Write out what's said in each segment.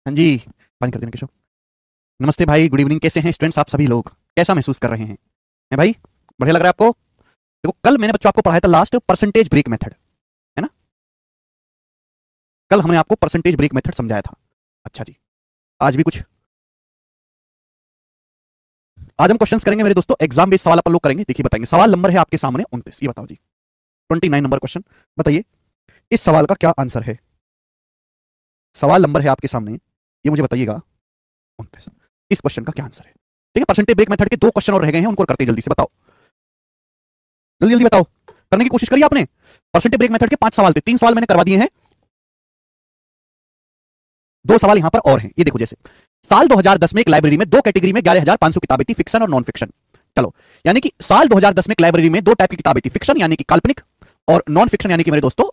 हाँ जी, पानी कर देना केशव। नमस्ते भाई, गुड इवनिंग। कैसे हैं स्टूडेंट्स आप सभी लोग? कैसा महसूस कर रहे हैं भाई? बढ़िया लग रहा है आपको? देखो, कल मैंने बच्चों आपको पढ़ाया था लास्ट परसेंटेज ब्रेक मेथड, है ना? कल हमने आपको परसेंटेज ब्रेक मेथड समझाया था। अच्छा जी, आज भी कुछ आज हम क्वेश्चंस करेंगे मेरे दोस्तों। एग्जाम बेस्ड सवाल अपन लोग करेंगे। देखिए बताएंगे। सवाल नंबर है आपके सामने 29। ये बताओ जी, 29 नंबर क्वेश्चन। बताइए इस सवाल का क्या आंसर है। सवाल नंबर है आपके सामने, ये मुझे बताइएगा 29। इस क्वेश्चन का क्या आंसर है? ठीक है, परसेंटेज ब्रेक मेथड के 2 क्वेश्चन और रह गए हैं, उनको करते जल्दी से। बताओ, जल्दी जल्दी बताओ। करने की कोशिश करिए आपने। परसेंटेज ब्रेक मेथड के 5 सवाल थे, 3 सवाल मैंने करवा दिए हैं, 2 सवाल यहां पर और हैं। ये देखो, जैसे साल 2010 में एक लाइब्रेरी में 2 कैटेगरी में 11,500 किताबें थी, फिक्शन और नॉन फिक्शन। चलो, यानी कि साल 2010 में एक लाइब्रेरी में 2 टाइप की किताबें थी, फिक्शन यानी कि काल्पनिक, और नॉन फिक्शन यानी कि मेरे दोस्तों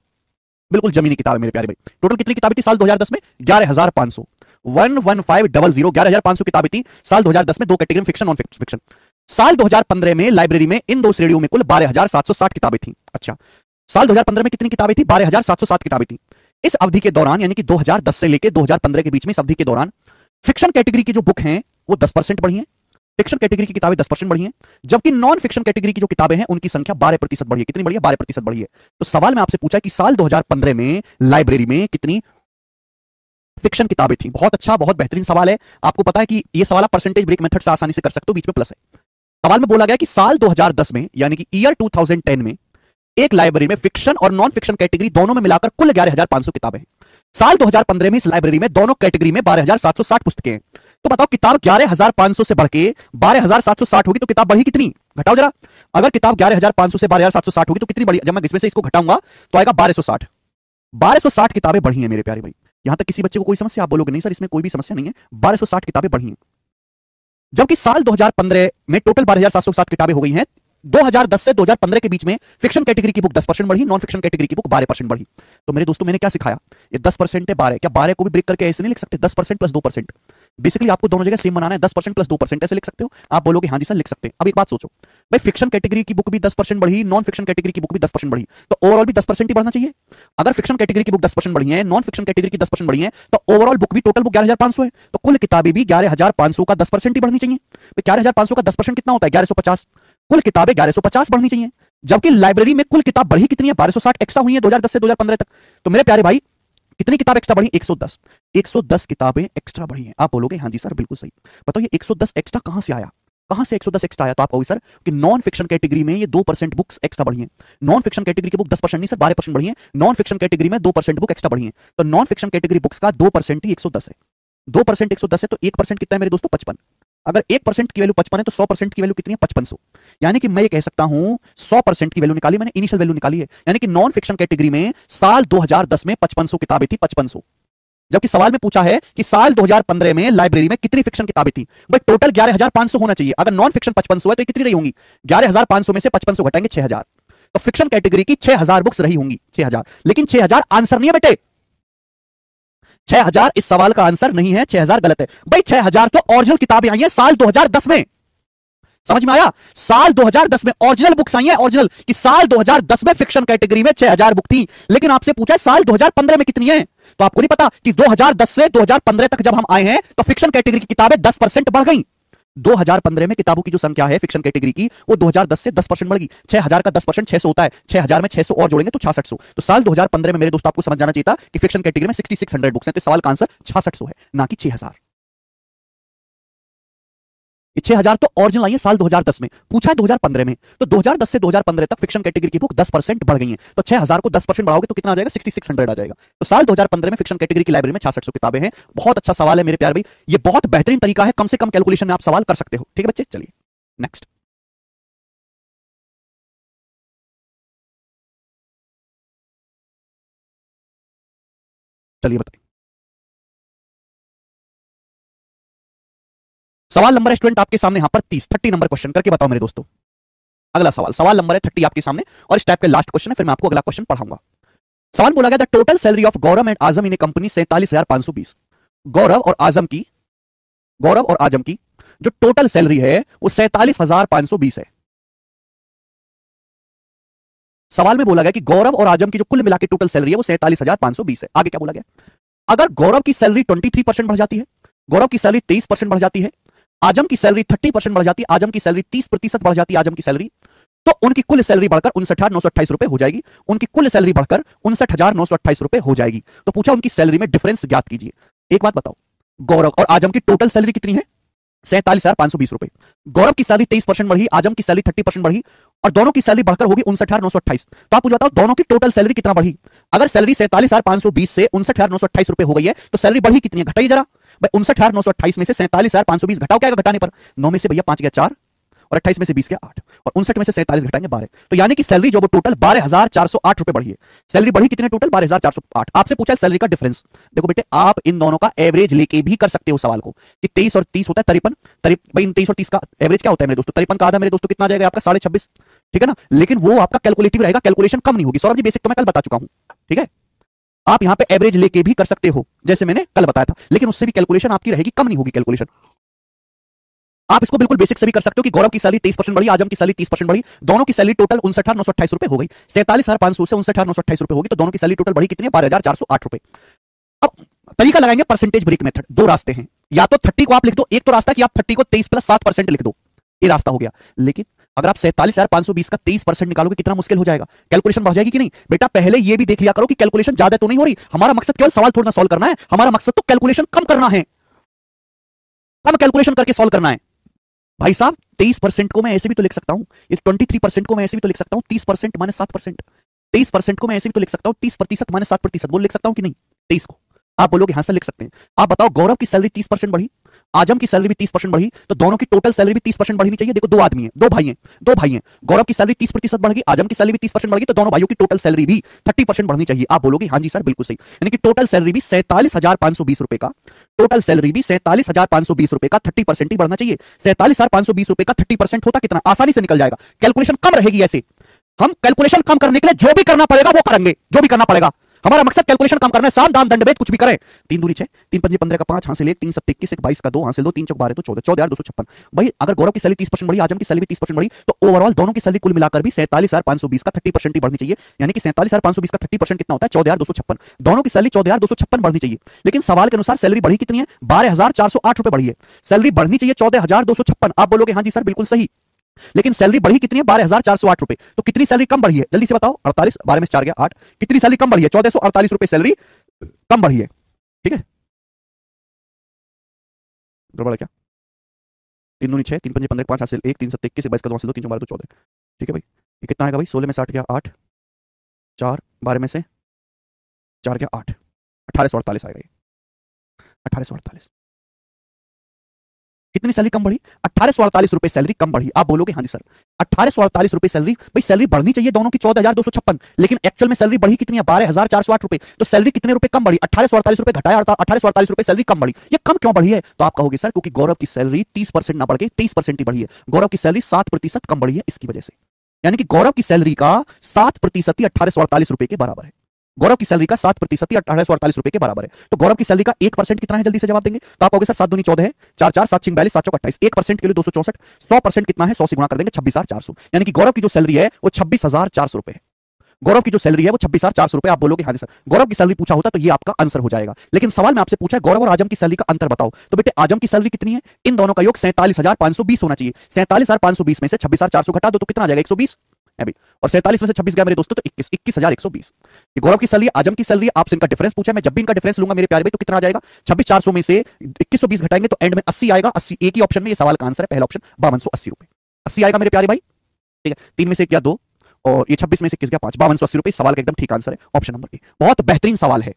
बिल्कुल जमीनी किताबें। मेरे प्यारे भाई, टोटल कितनी किताबें थी साल 2010 में? 11,500। 11500 11,500 किताबें थी साल 2010 में, 2 कैटेगरी में, फिक्शन नॉन फिक्शन। साल 2015 में लाइब्रेरी में इन 2 श्रेणियों में कुल 12,760 किताबें थी। अच्छा, साल 2015 में कितनी किताबें थी? 12,760 किताबें थी। इस अवधि के दौरान, यानी कि 2010 से लेकर 2015 के बीच में, इस अवधि के दौरान फिक्शन कैटेगरी की जो बुक हैं वो 10% बढ़ी हैं। फिक्शन कैटेगरी की किताबें 10% बढ़ी हैं, जबकि नॉन फिक्शन कैटेगरी की जो किताबें हैं उनकी संख्या 12% बढ़ी है। कितनी बढ़ी है? 12% बढ़ी है। तो सवाल में आपसे पूछा कि साल 2015 में लाइब्रेरी में कितनी फिक्शन किताबें थी। बहुत अच्छा, बहुत बेहतरीन सवाल है। आपको पता है कि ये सवाल आप परसेंटेज ब्रेक मेथड से आसानी से कर सकते हो, बीच में प्लस है। सवाल में बोला गया कि साल 2010 में, यानी कि ईयर 2010 में, एक लाइब्रेरी में फिक्शन और नॉन फिक्शन कैटेगरी दोनों में मिलाकर कुल 11,500 किताबें हैं। साल 2015 में इस लाइब्रेरी में दोनों कैटेगरी में 12,760 पुस्तकें हैं। तो बताओ, किताब 11,500 से बढ़ के 12,760 होगी तो किताब बढ़ी कितनी? घटाओ जरा। अगर किताब 11,500 से 12,760 होगी तो कितनी बढ़ी? जब मैं इसमें से इसको घटाऊंगा तो आएगा 1260। 1260 किताबें बढ़ी हैं मेरे प्यारे भाई। यहां तक किसी बच्चे को कोई समस्या? आप बोलोगे नहीं सर, इसमें कोई भी समस्या नहीं है, 1260 किताबें बढ़ी हैं। जबकि साल 2015 में टोटल 12,760 किताबें हो गई हैं। 2010 से 2015 के बीच में फिक्शन कैटेगरी की बुक 10% बढ़ी, नॉन फिक्शन कैटेगरी की बुक 12% बढ़ी। तो मेरे दोस्तों, मैंने क्या सिखाया? ये 10% है, 12 क्या 12 को भी ब्रेक करके ऐसे नहीं लिख सकते? 10% प्लस 2%। बेसिकली आपको दोनों जगह सेम बनाना है। 10% प्लस 2% ऐसे लिख सकते हो। आप बोलोगे हाँ जी सर लिख सकते हैं। अब एक बात सोचो भाई, फिक्शन कैटेगरी की बुक भी 10% बढ़ी, नॉन फिक्शन कैटेगरी की बुक भी 10% बढ़ी, तो ओवरऑल भी 10% ही बढ़ना चाहिए। अगर फिक्शन कैटेगरी की बुक 10% बढ़ी है, नॉन फिक्शन कैटेगरी की 10% बढ़ी है, तो ओवरऑल बुक भी, टोटल बुक 11,500 है, तो कुल किताबें भी 11,500 का 10% ही बढ़नी चाहिए। 11,500 का 10% कितना होता है? 1150। कुल किताबें 1150 बढ़नी चाहिए। जबकि लाइब्रेरी में कुल किताब बढ़ी कितनी है? 1260 एक्स्ट्रा हुई है 2010 से 2015 तक। तो मेरे प्यारे भाई, कितनी किताब एक्स्ट्रा बढ़ी? 110। 110 किताबें एक्स्ट्रा बढ़ी हैं। आप बोलोगे हाँ जी सर बिल्कुल सही। बताओ, ये 110 एक्स्ट्रा कहां से आया? कहां से 110 एक्स्ट्रा आया? तो आप कहोगे सर कि नॉन फिक्शन कैटेगरी में ये 2% बुक्स एक्स्ट्रा बढ़ी हैं। नॉन फिक्शन कैटेगरी की बुक 10% नहीं सर, 12% बढ़ी है। नॉन फिक्शन कैटेगरी में 2% बुक एक्स्ट्रा बढ़ी है। तो नॉन फिक्शन कैटेगरी बुक्स का 2% ही 110 है। 2% 110 है, तो 1% कितना है मेरे दोस्तों? 55। अगर 1% की वैल्यू 55 है तो 100% की वैल्यू कितनी है? 5500। यानी कि मैं ये कह सकता हूं 100% की वैल्यू निकाली मैंने, इनिशियल वैल्यू निकाली है। यानी कि नॉन फिक्शन कैटेगरी में साल 2010 में 5500 किताबें थी, 5500। जबकि सवाल में पूछा है कि साल 2015 में लाइब्रेरी में कितनी फिक्शन किताबें थी। भाई टोटल 11,500 होना चाहिए। अगर नॉन फिक्शन 5500 है तो कितनी रही होंगी? 11,500 में से 5500 घटाएंगे 6,000, तो फिक्शन कैटेगरी की 6,000 बुक्स रही होंगी। 6,000। लेकिन 6,000 आंसर नहीं है बेटे। 6,000 इस सवाल का आंसर नहीं है। 6,000 गलत है भाई। 6,000 तो ओरिजिनल किताबें आई हैं साल 2010 में। समझ में आया? साल 2010 में ओरिजिनल बुक्स आई हैं, ओरिजिनल। कि साल 2010 में फिक्शन कैटेगरी में 6,000 बुक थी। लेकिन आपसे पूछा है साल 2015 में कितनी है, तो आपको नहीं पता कि 2010 से 2015 तक जब हम आए हैं तो फिक्शन कैटेगरी की किताबें 10% बढ़ गई। 2015 में किताबों की जो संख्या है फिक्शन कैटेगरी की, वो 2010 से 10% बढ़ गई। 6,000 का 10% 600 होता है। 6,000 में 600 और जोड़ेंगे तो 6600। तो साल 2015 में मेरे दोस्त आपको समझ जाना चाहिए था कि फिक्शन कैटेगरी में 6600 बुक्स हैं। तो सवाल का आंसर 6600 है, ना कि 6,000। ये 6,000 तो ओरिजिनल आई है साल 2010 में, पूछा है 2015 में। तो 2010 से 2015 तक फिक्शन कैटेगरी की बुक 10% बढ़ गई है। तो 6,000 को 10% बढ़ाओगे तो कितना आ जाएगा? 6600 आ जाएगा। तो साल 2015 में फिक्शन कैटेगरी की लाइब्रेरी में 6600 किताबें हैं। बहुत अच्छा सवाल है मेरे प्यारे भाई। ये बहुत बेहतरीन तरीका है, कम से कम कैलकुलेशन में आप सवाल कर सकते हो। ठीक है बच्चे, चलिए नेक्स्ट। चलिए बताइए। सवाल नंबर है स्टूडेंट आपके सामने यहां पर 30 नंबर क्वेश्चन करके बताओ मेरे दोस्तों। अगला सवाल, सवाल नंबर है 30 आपके सामने, और इस टाइप के लास्ट क्वेश्चन है, फिर मैं आपको अगला क्वेश्चन पढ़ाऊंगा। सवाल बोला गया, the total salary of Gaurav and Azam in A company 47,520। गौरव और आजम की गौरव और आजम की जो टोटल सैलरी है वो 47,520 है। सवाल में बोला गया कि गौरव और आजम की जो कुल मिला के टोटल सैलरी है वो 47,520 है। आगे क्या बोला गया? अगर गौरव की सैलरी 23% बढ़ जाती है, गौरव की सैलरी 23% बढ़ जाती है, आजम की सैलरी 30% बढ़ जाती है, आजम की सैलरी 30% बढ़ जाती है, आजम की सैलरी, तो उनकी कुल सैलरी बढ़कर 59,928 हो जाएगी। उनकी कुल सैलरी बढ़कर 59,928 हो जाएगी। तो पूछा उनकी सैलरी में डिफरेंस ज्ञात कीजिए। एक बात बताओ, गौरव और आजम की टोटल सैलरी कितनी है? 47,520 गौरव की सैलरी 23% बढ़ी, आजम की सैलरी 30% बढ़ी, और दोनों की सैलरी बढ़कर होगी 59,928। तो आप मुझे बताओ दोनों की टोटल सैलरी कितना बढ़ी? अगर सैलरी 47,520 से 59,928 हो गई है तो सैलरी बढ़ी कितनी है? घटाइए जरा भाई। 59,928 में से 47,520 घटाओ, क्या घटाने पर? 9 में से भैया 5 गया 4, और 28 में से 20 गया 8, और 59 में से 47 घटाएंगे 12। तो यानी कि सैलरी जो वो टोटल 12,408 रुपए बढ़ी है। सैलरी बढ़ी कितने? टोटल 12,408। आपसे पूछा सैलरी का डिफरेंस। देखो बेटे, आप इन दोनों का एवरेज लेके भी कर सकते हो सवाल को, कि 23 और 30 होता है 53। भाई इन 23 और 30 का एवरेज क्या होता है मेरे दोस्तों? 53 का आधा मेरे दोस्तों कितना आ जाएगा? आपका 26.5। ठीक है ना? लेकिन वो आपका कैलकुलेटिव रहेगा, कैलकुलेशन कम नहीं होगी। सौरभ जी बेसिक तो मैं कल बता चुका हूं। ठीक है, आप यहां पे एवरेज लेके भी कर सकते हो जैसे मैंने कल बताया था, लेकिन उससे भी कैलकुलेशन आपकी रहेगी, कम नहीं होगी कैलकुलेशन। आप इसको बिल्कुल बेसिक से भी कर सकते हो कि गौरव की सैलरी 23% बढ़ी, आजम की सैलरी 30% बढ़ी, दोनों की सैलरी टोटल 59,928 रुपए हो गई। 47,500 से 59,928 रुपए होगी, तो दोनों की सैलरी टोटल बढ़ी कितनी है? 12,408 रुपए। अब तरीका लगाएंगे परसेंटेज ब्रेक मेथड। दो रास्ते हैं, या तो 30 को आप लिख दो, एक तो रास्ता कि आप 30 को 23 प्लस 7% लिख दो, ये रास्ता हो गया। लेकिन अगर आप 47,520 का 23% निकालोगे कितना मुश्किल हो जाएगा, कैलकुलेशन बढ़ जाएगी कि नहीं? बेटा पहले ये भी देख लिया करो कि कैलकुलेशन ज्यादा तो नहीं हो रही। हमारा मकसद केवल सवाल थोड़ा सॉल्व करना है, हमारा मकसद तो कैलकुलेशन कम करना है, कम कैलकुलेशन करके सॉल्व करना है। भाई साहब 23% को मैं ऐसे भी तो लिख सकता हूं, 23% को मैं ऐसे भी तो लिख सकता हूं 30% माइनस 7%। 23% को मैं ऐसे भी तो लिख सकता हूं 30% माइनस 7%। बोल लिख सकता हूं कि नहीं? 23 को आप बोलोगे हाँ सर लिख सकते हैं। आप बताओ गौरव की सैलरी 30% बढ़ी, आजम की सैलरी भी 30% बढ़ी, तो दोनों की टोटल सैलरी भी 30% बढ़नी चाहिए। देखो दो आदमी हैं, दो भाई हैं, गौरव की सैलरी 30% बढ़ गई, आजम की सैलरी भी 30% बढ़ गई, तो दोनों भाइयों की टोटल सैलरी भी 30% बढ़नी चाहिए। आप बोलोगे हाँ जी सर बिल्कुल सही। यानी कि टोटल सैलरी भी 47,520 रुपए का, टोटल सैलरी भी 47,520 रुपए का 30% ही बढ़ना चाहिए। 47,520 रुपए का 30% होता कितना? आसानी से निकल जाएगा, कैलकुलेशन कम रहेगी। ऐसे हम कैलकुलेशन कम करने के लिए जो भी करना पड़ेगा वो करेंगे, जो भी करना पड़ेगा। हमारा मकसद कैलकुलेशन कम करना है, साम दाम दंड भेद कुछ भी करें। 3 दूनी 6, 3 पंजे 15 का 5 हासिल 1, 3 7 21 1 22 का 2 हासिल 2, 3 चौक 12 तो 14, 14,256। भाई अगर गौरव की सैलरी 30% बढ़ी, आजम की सैलरी 30% बढ़ी, तो ओवरऑल दोनों की सैलरी कुल मिलाकर भी 47,520 का 30% ही बढ़नी चाहिए। यानी कि 47,520 का 30% कितना होता है? 14,256। दोनों की सैलरी 14,256 बढ़नी चाहिए। लेकिन सवाल के अनुसार सैलरी बढ़ी कितनी है? 12,408 रुपए बढ़ी है। सैलरी बढ़नी चाहिए 14,256। आप बोलोगे हाँ जी सर बिल्कुल सही, लेकिन सैलरी बढ़ी कितनी है? 12,408 रुपए। तो कितनी सैलरी कम बढ़ी है? जल्दी से बताओ। 48, 12 में 4 गया 8। कितनी सैलरी कम बढ़ी है? 1,448 रुपए सैलरी कम बढ़ी है। ठीक है, गड़बड़ है क्या? 3 दूनी 6, 3 पंजे 15 5 हासिल 1, 3 7 21 22 का 2 हासिल 2, 3 12 तो 14। ठीक है भाई, ये कितना आएगा भाई? 16 में 60 गया 8, 4 12 में से 4 गया 8, 1848 आएगा ये। 1848 कितनी सैलरी कम बढ़ी? 1848 रुपए सैलरी कम बढ़ी। आप बोलोगे हाँ जी सर 1848 रुपए सैलरी। भाई सैलरी बढ़नी चाहिए दोनों की 14,256, लेकिन एक्चुअल में सैलरी बढ़ी कितनी है? 12,408 रुपए। तो सैलरी कितने रुपए कम बढ़ी? 1848 रुपए घटाया 1848 रुपए सैलरी कम बढ़ी। ये कम क्यों बढ़ी है? तो आप कहोगे सर क्योंकि गौरव की सैलरी 30% ना बढ़ के 23% ही बढ़ी है। गौरव की सैलरी 7% कम बढ़ी है इसकी वजह से। यानी कि गौरव की सैलरी का 7% ही 1848 रुपए के बराबर है। गौरव की सैलरी का 7% ही 1848 रुपए के बराबर है। तो गौरव की सैलरी का 1% कितना है? जल्दी से जवाब देंगे तो आप कहोगे सर 7 दूनी 14 है, 4 4 7 6 42 7 चौक 28। 1% के लिए 264, 100% कितना है? 100 से गुणा कर देंगे 26,400। यानी कि गौरव की जो सैलरी है वो 26,400 रुपए है। गौरव की जो सैलरी है वो 26,400 रुपए। आप बोलोगे हाँ जी सर गौरव की सैलरी पूछा होता तो ये आपका आंसर हो जाएगा। लेकिन सवाल में आपसे पूछा है गौरव और आजम की सैलरी का अंतर बताओ, तो बेटे आजम की सैलरी कितनी है? इन दोनों का योग 47,520 होना चाहिए। 47,520 में से 26,400 घटा दो तो कितना आ जाएगा? 120 है भाई। और 47 में से 26 गया मेरे दोस्तों तो 21,120। ये गौरव की सैलरी, आजम की सैलरी, आपसे इनका डिफरेंस पूछा है। मैं जब भी इनका डिफरेंस लूंगा मेरे प्यारे भाई तो कितना आ जाएगा? 26,400 में से 2120 घटाएंगे तो एंड में 80 आएगा। 80 एक ही ऑप्शन में, ये सवाल का आंसर है पहला ऑप्शन 5280 रुपए 80 आएगा मेरे प्यारे भाई। ठीक है, 3 में से 1 गया 2 और ये 26 में से किस गया 5, 5280 रुपए। सवाल का एकदम ठीक आंसर है ऑप्शन नंबर ए। बहुत बेहतरीन सवाल है।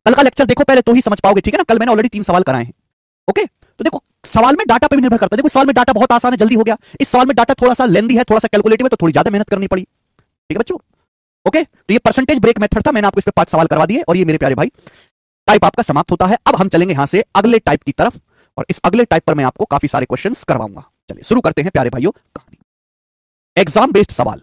कल का लेक्चर देखो पहले तो ही समझ पाओगे। ठीक है ना, कल मैंने ऑलरेडी 3 सवाल कराए हैं। ओके, तो देखो सवाल में डाटा पे भी निर्भर करता है। देखो सवाल में डाटा बहुत आसान है, जल्दी हो गया। इस सवाल में डाटा थोड़ा सा लेंदी है, थोड़ा सा कैलकुलेटिव है, तो थोड़ी ज्यादा मेहनत करनी पड़ी। ठीक है बच्चों, ओके। तो ये परसेंटेज ब्रेक मेथड था, मैंने आपको इस पे 5 सवाल करवा दिए और ये मेरे प्यारे भाई टाइप आपका समाप्त होता है। अब हम चलेंगे यहां से अगले टाइप की तरफ और इस अगले टाइप पर मैं आपको काफी सारे क्वेश्चंस करवाऊंगा। चलिए शुरू करते हैं प्यारे भाइयों कहानी। एग्जाम बेस्ड सवाल।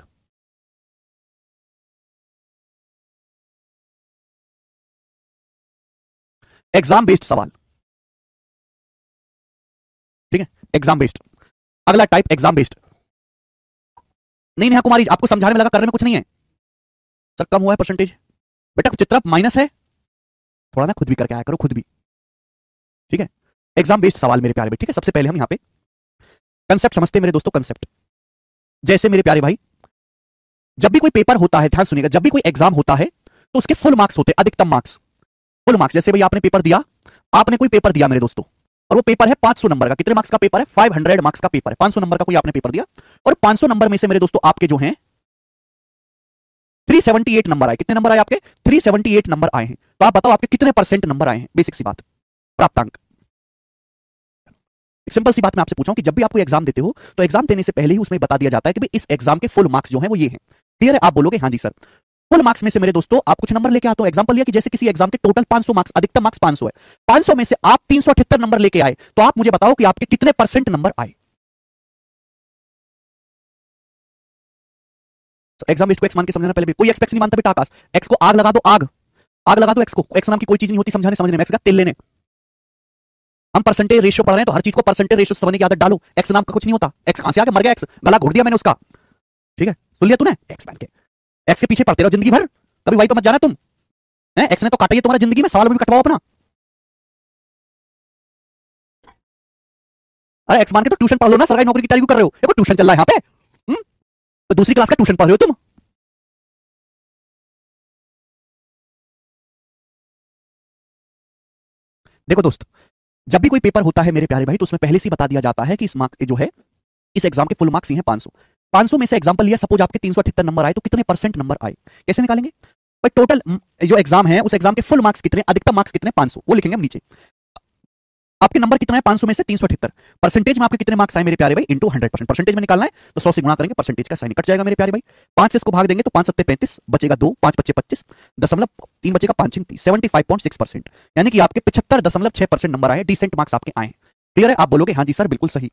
एग्जाम बेस्ड सवाल, ठीक है, एग्जाम बेस्ड। अगला टाइप एग्जाम बेस्ड। नहीं नेहा कुमारी, आपको समझाने में लगा, करने में कुछ नहीं है सर, कम हुआ है परसेंटेज। बेटा चित्रा माइनस है, थोड़ा ना खुद भी करके आया करो, खुद भी, ठीक है। एग्जाम बेस्ड सवाल मेरे प्यारे भाई, ठीक है। सबसे पहले हम यहाँ पे कंसेप्ट समझते हैं मेरे दोस्तों, कंसेप्ट। जैसे मेरे प्यारे भाई, जब भी कोई पेपर होता है, ध्यान सुनिएगा, जब भी कोई एग्जाम होता है तो उसके फुल मार्क्स होते हैं, अधिकतम मार्क्स, फुल मार्क्स। जैसे भाई आपने पेपर दिया, आपने कोई पेपर दिया मेरे दोस्तों, और वो पेपर है 500 नंबर का। कितने मार्क्स का पेपर है? 500 मार्क्स का पेपर है। 500 नंबर का कोई आपने पेपर दिया, और 500 नंबर में से मेरे दोस्तों आपके जो हैं 378 नंबर आए। कितने नंबर आए आपके? 378 नंबर आए हैं। तो आप बताओ आपके कितने परसेंट नंबर आए हैं? बेसिक सी बात, प्राप्तांक। एक सिंपल सी बात मैं आपसे पूछूं कि जब भी आप कोई एग्जाम देते हो तो एग्जाम देने से पहले ही उसमें बता दिया जाता है कि भाई इस एग्जाम के फुल मार्क्स जो हैं वो ये हैं। क्लियर है? आप बोलोगे हाँ जी सर। फुल मार्क्स में से मेरे दोस्तों आप कुछ नंबर लेके आते हो। एग्जांपल लिया कि जैसे किसी एग्जाम के टोटल 500 मार्क्स, अधिकतम मार्क्स 500 है, 500 में से आप 378 नंबर लेके आए, तो आप मुझे बताओ कि आपके कितने परसेंट नंबर आए। एग्जाम इसको एक्स मान के समझना। पहले भी कोई एक्स नहीं मानता बेटा। आकाश, एक्स को आग लगा दो, आग लगा दो एक्स को। एक्स नाम की कोई चीज नहीं होती समझाने समझने में, एक्स का तेल लेने। हम परसेंटेज रेशियो पढ़ रहे हैं तो हर चीज को परसेंटेज रेशियो समझने की आदत डालो। एक्स नाम का कुछ नहीं होता। एक्स कहां से आ गया? मर गया एक्स, गला घोट दिया मैंने उसका, ठीक है। सुन लिया तूने? एक्स मान के एक्स के पीछे पड़ते रहो जिंदगी भर, कभी वही पे मत जाना तुम। एक्स ने तो काटा ही तुम्हारा जिंदगी में, सवाल भी कटवाओ अपना। अरे एक्स मान के तो ट्यूशन पढ़ लो ना, सरकारी नौकरी की तैयारी कर रहे हो, देखो ट्यूशन चल रहा है यहाँ पे। तो दूसरी क्लास का ट्यूशन पढ़ रहे हो तुम। देखो दोस्त, जब भी कोई पेपर होता है मेरे प्यारे भाई, तो उसमें पहले से ही बता दिया जाता है कि इस मार्क्स जो है, इस एग्जाम के फुल मार्क्स ही हैं 500। 500 में से एग्जांपल लिया, सपोज आपके 378 नंबर आए, तो कितने परसेंट नंबर आए? कैसे निकालेंगे? भाई टोटल जो एग्जाम है उस एग्जाम के फुल मार्क्स कितने, अधिकतम मार्क्स कितने? 500, वो लिखेंगे हम नीचे। आपके नंबर कितना है? 500 में से 378। परसेंटेज में आपके कितने मार्क्स आए मेरे प्यारे भाई? इंटू 100%। परसेंटेज में निकालना है तो 100 से गुणा करेंगे, परसेंटेज का साइन कट जाएगा मेरे प्यारे भाई। 5 से इसको भाग देंगे तो 5 7 35, बचेगा 2, 5 बचे 25, दशमलव 3 बचेगा 5 30, 75.6%। यानी कि आपके 75.6% नंबर आए, डिसेंट मार्क्स आपके आए। क्लियर है? आप बोलोगे हाँ जी सर बिल्कुल सही।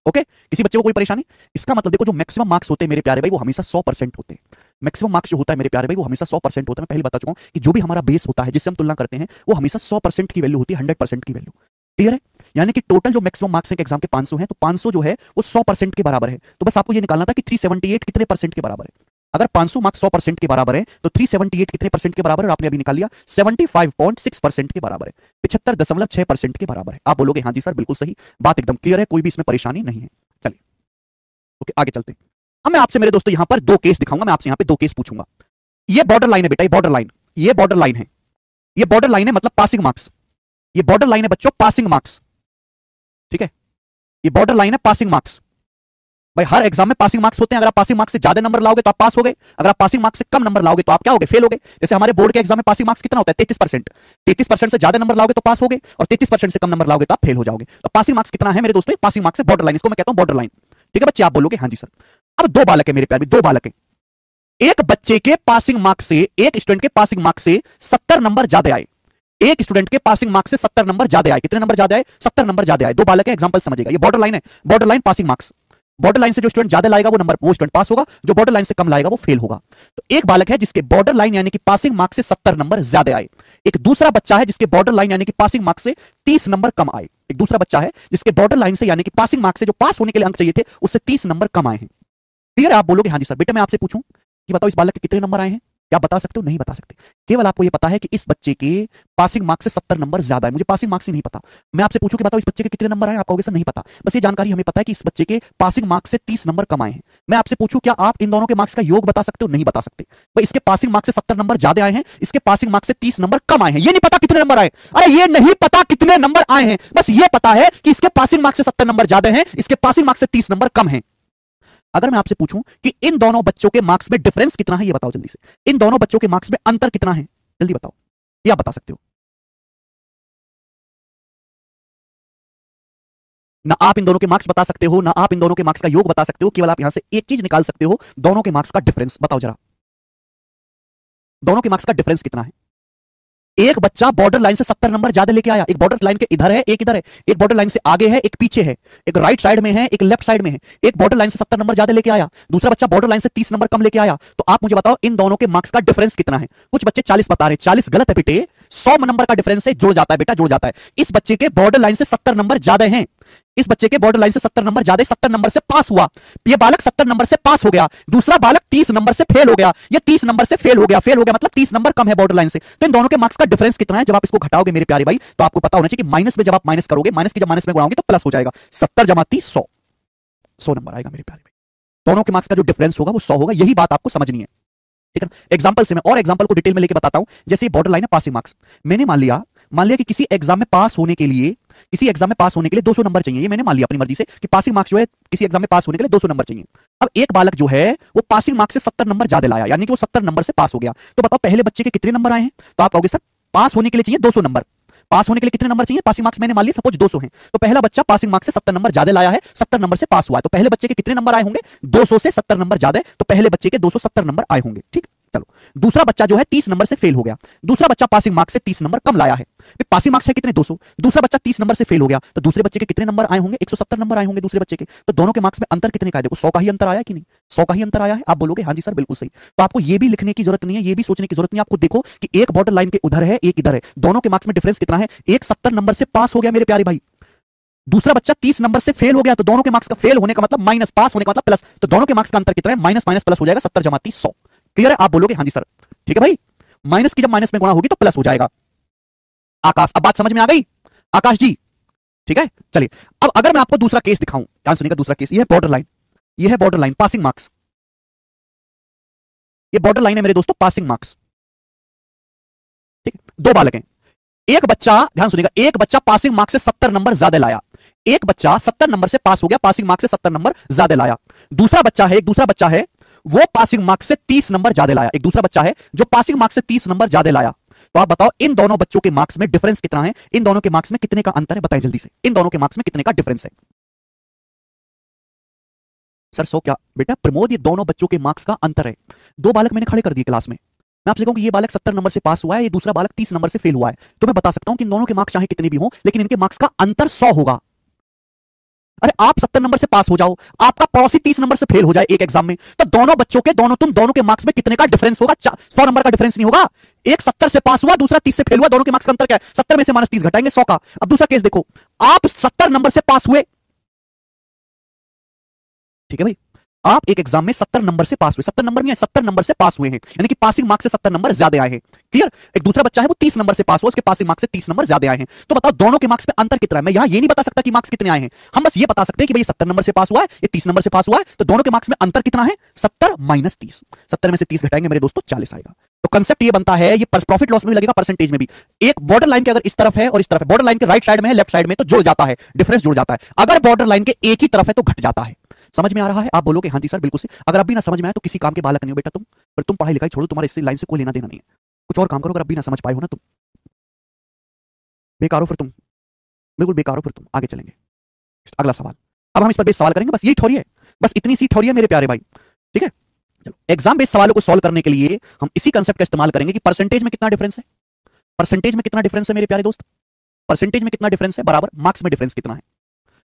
ओके, किसी बच्चे को कोई परेशानी? इसका मतलब देखो, जो मैक्सिमम मार्क्स होते हैं मेरे प्यारे भाई वो हमेशा 100% होते हैं। मैक्सिमम मार्क्स जो होता है मेरे प्यारे भाई वो हमेशा 100% होता है। मैं पहले बता चुका हूं कि जो भी हमारा बेस होता है जिससे हम तुलना करते हैं वो हमेशा 100% की वैल्यू होती है, 100% की वैल्यू। क्लियर है? यानी कि टोटल जो मैक्सिमम मार्क्स हैं एग्जाम के 500 हैं, तो 500 जो है वो 100% के बराबर है। तो बस आपको ये निकालना था कि 378 कितने परसेंट के बराबर है। अगर 500 मार्क्स 100% के बराबर है तो 378 कितने परसेंट के बराबर है? आपने अभी निकाल लिया, 75.6% के बराबर है, 75.6% के बराबर है। आप बोलोगे हाँ जी सर बिल्कुल सही, बात एकदम क्लियर है, कोई भी इसमें परेशानी नहीं है। चलिए ओके, आगे चलते हैं। अब मैं आपसे मेरे दोस्तों यहां पर दो केस दिखाऊंगा, मैं आपसे यहां पे दो केस पूछूंगा। ये बॉर्डर लाइन है बेटा, ये बॉर्डर लाइन, ये बॉर्डर लाइन है, ये बॉर्डर लाइन है मतलब पासिंग मार्क्स। ये बॉर्डर लाइन है बच्चों, पासिंग मार्क्स, ठीक है। ये बॉर्डर लाइन है पासिंग मार्क्स। भाई हर एग्जाम में पासिंग मार्क्स होते हैं। अगर आप पासिंग मार्क्स से ज्यादा नंबर लाओगे तो आप पास हो गए, अगर आप पासिंग मार्क्स से कम नंबर लाओगे तो आप क्या हो गए? फेल हो गए। जैसे हमारे बोर्ड के एग्जाम में पासिंग मार्क्स कितना होता है? 33%। 33% से ज्यादा नंबर लाओगे तो पास हो गए, और 33% से कम नंबर लाओगे तो आप फेल हो जाओगे। तो पासिंग मार्क्स कितना है मेरे दोस्तों? पासिंग मार्क्स है, बॉर्डर लाइन, इसको मैं कहता हूं बॉर्डर लाइन। ठीक है बच्चे, आप बोलोगे हाँ जी सर। अब दो बालक है मेरे प्यारे, दो बालक है। एक बच्चे के पासिंग मार्क्स से, एक स्टूडेंट के पासिंग मार्क्स से 70 नंबर ज्यादा आए। एक स्टूडेंट के पासिंग मार्क्स से 70 नंबर ज्यादा आए। कितने नंबर ज्यादा आए? 70 नंबर ज्यादा आए। दो बालक है, एग्जांपल समझिएगा। ये बॉर्डर लाइन है, border line passing marks. Border line से जो स्टूडेंट ज्यादा लाएगा वो स्टूडेंट पास होगा, जो बॉर्डर लाइन से कम लाएगा वो फेल होगा। तो एक बालक है जिसके बॉर्डर लाइन यानी कि पासिंग मार्क्स से 70 नंबर ज्यादा आए। एक दूसरा बच्चा है जिसके बॉर्डर लाइन यानी कि पासिंग मार्क्स से 30 नंबर कम आए। एक दूसरा बच्चा है जिसके बॉर्डर लाइन से यानी कि पासिंग मार्क्स से जो पास होने के लिए अंक चाहिए थे उससे 30 नंबर कम आए हैं। क्लियर है? आप बोलोगे हाँ जी सर। बेटा मैं आपसे पूछूं कि बताओ इस बालक के कितने नंबर आए हैं? क्या बता सकते हो? नहीं बता सकते। केवल आपको यह पता है कि इस बच्चे के पासिंग मार्क्स से 70 नंबर ज्यादा है। मुझे पासिंग मार्क्स ही नहीं पता। मैं आपसे पूछूं कि बताओ इस बच्चे के कितने नंबर आए? आप कहोगे सर नहीं पता। बस ये जानकारी हमें पता है कि इस बच्चे के पासिंग मार्क्स से 30 नंबर कम आए हैं। मैं आपसे पूछूं क्या आप इन दोनों के मार्क्स का योग बता सकते हो? नहीं बता सकते। भाई इसके पासिंग मार्क्स से 70 नंबर ज्यादा आए हैं, इसके पासिंग मार्क्स से 30 नंबर कम आए हैं। ये नहीं पता कितने नंबर आए। अरे ये नहीं पता कितने नंबर आए हैं, बस ये पता है कि इसके पासिंग मार्क्स से 70 नंबर ज्यादा हैं, इसके पासिंग मार्क्स से 30 नंबर कम हैं। अगर मैं आपसे पूछूं कि इन दोनों बच्चों के मार्क्स में डिफरेंस कितना है, ये बताओ जल्दी से। इन दोनों बच्चों के मार्क्स में अंतर कितना है? जल्दी बताओ, ये आप बता सकते हो। ना आप इन दोनों के मार्क्स बता सकते हो, ना आप इन दोनों के मार्क्स का योग बता सकते हो। केवल आप यहां से एक चीज निकाल सकते हो, दोनों के मार्क्स का डिफरेंस बताओ जरा। दोनों के मार्क्स का डिफरेंस कितना है? एक बच्चा बॉर्डर लाइन से 70 नंबर ज्यादा लेके आया। एक बॉर्डर लाइन के इधर है, एक इधर है। एक बॉर्डर लाइन से आगे है, एक पीछे है। एक राइट साइड में है, एक लेफ्ट साइड में है। एक बॉर्डर लाइन से 70 नंबर ज्यादा लेके आया, दूसरा बच्चा बॉर्डर लाइन से 30 नंबर कम लेके आया। तो आप मुझे बताओ इन दोनों के मार्क्स का डिफरेंस कितना है? कुछ बच्चे 40 बता रहे, 40 गलत है बेटे, 100 नंबर का डिफरेंस है, जुड़ जाता है बेटा, जुड़ जाता है। इस बच्चे के बॉर्डर लाइन से 70 नंबर ज्यादा हैं, इस बच्चे के बॉर्डर लाइन से 70 नंबर ज्यादा, 70 नंबर से पास हुआ, ये बालक 70 नंबर से पास हो गया, दूसरा बालक 30 नंबर से फेल हो गया, ये 30 नंबर से फेल हो गया, फेल हो गया मतलब 30 नंबर कम है बॉर्डर लाइन से। तो इन दोनों के मार्क्स का डिफरेंस कितना है? जब आप इसको घटाओगे मेरे प्यारे भाई, तो आपको पता होना चाहिए कि माइनस में जब आप माइनस करोगे, माइनस की जब माइनस में गुणाओगे तो प्लस हो जाएगा। 70 जमा 30 100 नंबर आएगा मेरे प्यारे भाई। दोनों के मार्क्स का जो डिफरेंस होगा वो 100 होगा, यही बात आपको समझनी है, ठीक है। एग्जांपल से मैं और एग्जांपल को डिटेल में लेके बताता हूं। जैसे बॉर्डर लाइन है पासिंग मार्क्स, मैंने मान लिया कि किसी एग्जाम में पास होने के लिए 200 नंबर चाहिए, ये मैंने मान लिया अपनी मर्जी से कि पासिंग मार्क्स जो है किसी एग्जाम में पास होने के लिए 200 नंबर चाहिए। अब एक बालक जो है वो पासिंग मार्क्स से 70 नंबर ज्यादा लाया, यानी कि वो 70 नंबर से पास हो गया। तो बताओ पहले बच्चे के कितने नंबर आए हैं? तो आप कहोगे सर पास होने के लिए चाहिए 200 नंबर, पास होने के लिए कितने नंबर चाहिए? पासिंग मार्क्स मैंने मान लिया सपोज 200 हैं, तो पहला बच्चा पासिंग मार्क्स से 70 नंबर ज्यादा लाया है, 70 नंबर से पास हुआ है, तो पहले बच्चे के कितने नंबर आए होंगे? 200 से 70 नंबर ज्यादा है, तो पहले बच्चे के 270 नंबर आए होंगे, ठीक। चलो दूसरा बच्चा जो है 30 नंबर से फेल हो गया, दूसरा बच्चा पासिंग मार्क्स से 30 नंबर कम लाया है, पासिंग मार्क्स है कितने? 200, दूसरा बच्चा 30 नंबर से फेल हो गया, तो दूसरे बच्चे के कितने नंबर आए होंगे? 170 नंबर आए होंगे दूसरे बच्चे के। तो दोनों के मार्क्स में अंतर कितने का है? देखो 100 का ही अंतर आया कि नहीं? 100 का ही अंतर आया है। आप बोलोगे हाँ जी सर बिल्कुल सही। तो आपको ये भी लिखने की जरूरत नहीं है, ये भी सोचने की जरूरत नहीं है, आपको देखो कि एक बॉर्डर लाइन के उधर है, एक इधर है, दोनों के मार्क्स में डिफरेंस कितना है? एक 70 नंबर से पास हो गया मेरे प्यारे भाई, दूसरा बच्चा 30 नंबर से फेल हो गया, तो दोनों के मार्क्स का फेल होने का मतलब माइनस, पास होने का मतलब प्लस, तो दोनों के मार्क्स का अंतर कितना है? माइनस माइनस प्लस हो जाएगा, 70 जमा 30 100। क्लियर है? आप बोलोगे हाँ जी सर, ठीक है भाई। माइनस की जब माइनस में गुणा होगी तो प्लस हो जाएगा। आकाश, अब बात समझ में आ गई आकाश जी? ठीक है, चलिए अब अगर मैं आपको दूसरा केस दिखाऊं, ध्यान सुनिएगा, दूसरा केस, ये है बॉर्डर लाइन, ये है बॉर्डर लाइन पासिंग मार्क्स, ये बॉर्डर लाइन है मेरे दोस्तों पासिंग मार्क्स, ठीक है। दो बालक हैं, एक बच्चा, ध्यान सुनिएगा, एक बच्चा पासिंग मार्क्स से 70 नंबर ज्यादा लाया, एक बच्चा 70 नंबर से पास हो गया, पासिंग मार्क्स से 70 नंबर ज्यादा लाया। दूसरा बच्चा है, एक दूसरा बच्चा है, वो पासिंग मार्क्स से 30 नंबर ज्यादा लाया, एक दूसरा बच्चा है जो पासिंग मार्क्स से 30 नंबर ज्यादा लाया। तो आप बताओ इन दोनों बच्चों के मार्क्स में डिफरेंस कितना है? इन दोनों के मार्क्स में कितने का अंतर है? बताएं जल्दी से, इन दोनों के मार्क्स में कितने का डिफरेंस है? सर 100 क्या बेटा प्रमोद, ये दोनों बच्चों के मार्क्स का अंतर है। दो बालक मैंने खड़े कर दिए क्लास में, मैं आपसे कहूं कि ये बालक 70 नंबर से पास हुआ है, ये दूसरा बालक 30 नंबर से फेल हुआ है, तो मैं बता सकता हूं कि इन दोनों के मार्क्स चाहे कितने भी हों, लेकिन इनके मार्क्स का अंतर 100 होगा। अरे आप 70 नंबर से पास हो जाओ, आपका पड़ोसी 30 नंबर से फेल हो जाए एक एग्जाम में, तो दोनों बच्चों के दोनों के मार्क्स में कितने का डिफरेंस होगा? 100 नंबर का डिफरेंस नहीं होगा। एक 70 से पास हुआ, दूसरा 30 से फेल हुआ, दोनों के मार्क्स का अंतर क्या है? 70 में से माइनस 30 घटाएंगे 100 का। अब दूसरा केस देखो, आप 70 नंबर से पास हुए, ठीक है भाई, आप एक एग्जाम में 70 नंबर से पास हुए, 70 नंबर नहीं, 70 नंबर से पास हुए हैं, यानी कि पासिंग मार्क्स से 70 नंबर ज्यादा आए हैं। क्लियर? एक दूसरा बच्चा है वो 30 नंबर से पास हुआ, उसके पासिंग मार्क्स से 30 नंबर ज्यादा आए हैं। तो बताओ दोनों के मार्क्स में अंतर कितना है? मैं यहां ये नहीं बता सकता कि मार्क्स कितने आए हैं, हम बस ये बता सकते हैं कि भाई 70 नंबर से पास हुआ है, ये 30 नंबर से पास हुआ है, तो दोनों के मार्क्स में अंतर कितना है? 70 माइनस 30, 70 में से 30 घटाएंगे मेरे दोस्तों 40 आएगा। तो कंसेप्ट ये बनता है, ये प्रॉफिट लॉस में भी लगेगा, परसेंटेज में भी। एक बॉर्डर लाइन के अगर इस तरफ है और इस तरफ है, बॉर्डर लाइन के राइट साइड में है, लेफ्ट साइड में, तो जुड़ जाता है, डिफरेंस जुड़ जाता है। अगर बॉर्डर लाइन के एक ही तरफ है तो घट जाता है। समझ में आ रहा है? आप बोलोगे हाँ जी सर बिल्कुल से। अगर अब भी ना समझ में आए तो किसी काम के बालक नहीं हो बेटा तुम, पर तुम पढ़ाई लिखाई छोड़ो, तुम्हारे इस लाइन से कोई लेना देना नहीं है, कुछ और काम करो। अगर अब भी ना समझ पाए हो ना तुम, बेकार हो फिर तुम, बिल्कुल बेकार हो फिर तुम। आगे चलेंगे, अगला सवाल। अब हम इस पर बेस सवाल करेंगे, बस यही थ्योरी है, बस इतनी सी थ्योरी है मेरे प्यारे भाई, ठीक है। चलो एग्जाम बेस्ड सवालों को सॉल्व करने के लिए हम इसी कंसेप्ट का इस्तेमाल करेंगे कि परसेंटेज में कितना डिफरेंस है, परसेंटेज में कितना डिफरेंस है मेरे प्यारे दोस्त, परसेंटेज में कितना डिफरेंस है बराबर मार्क्स में डिफरेंस कितना है,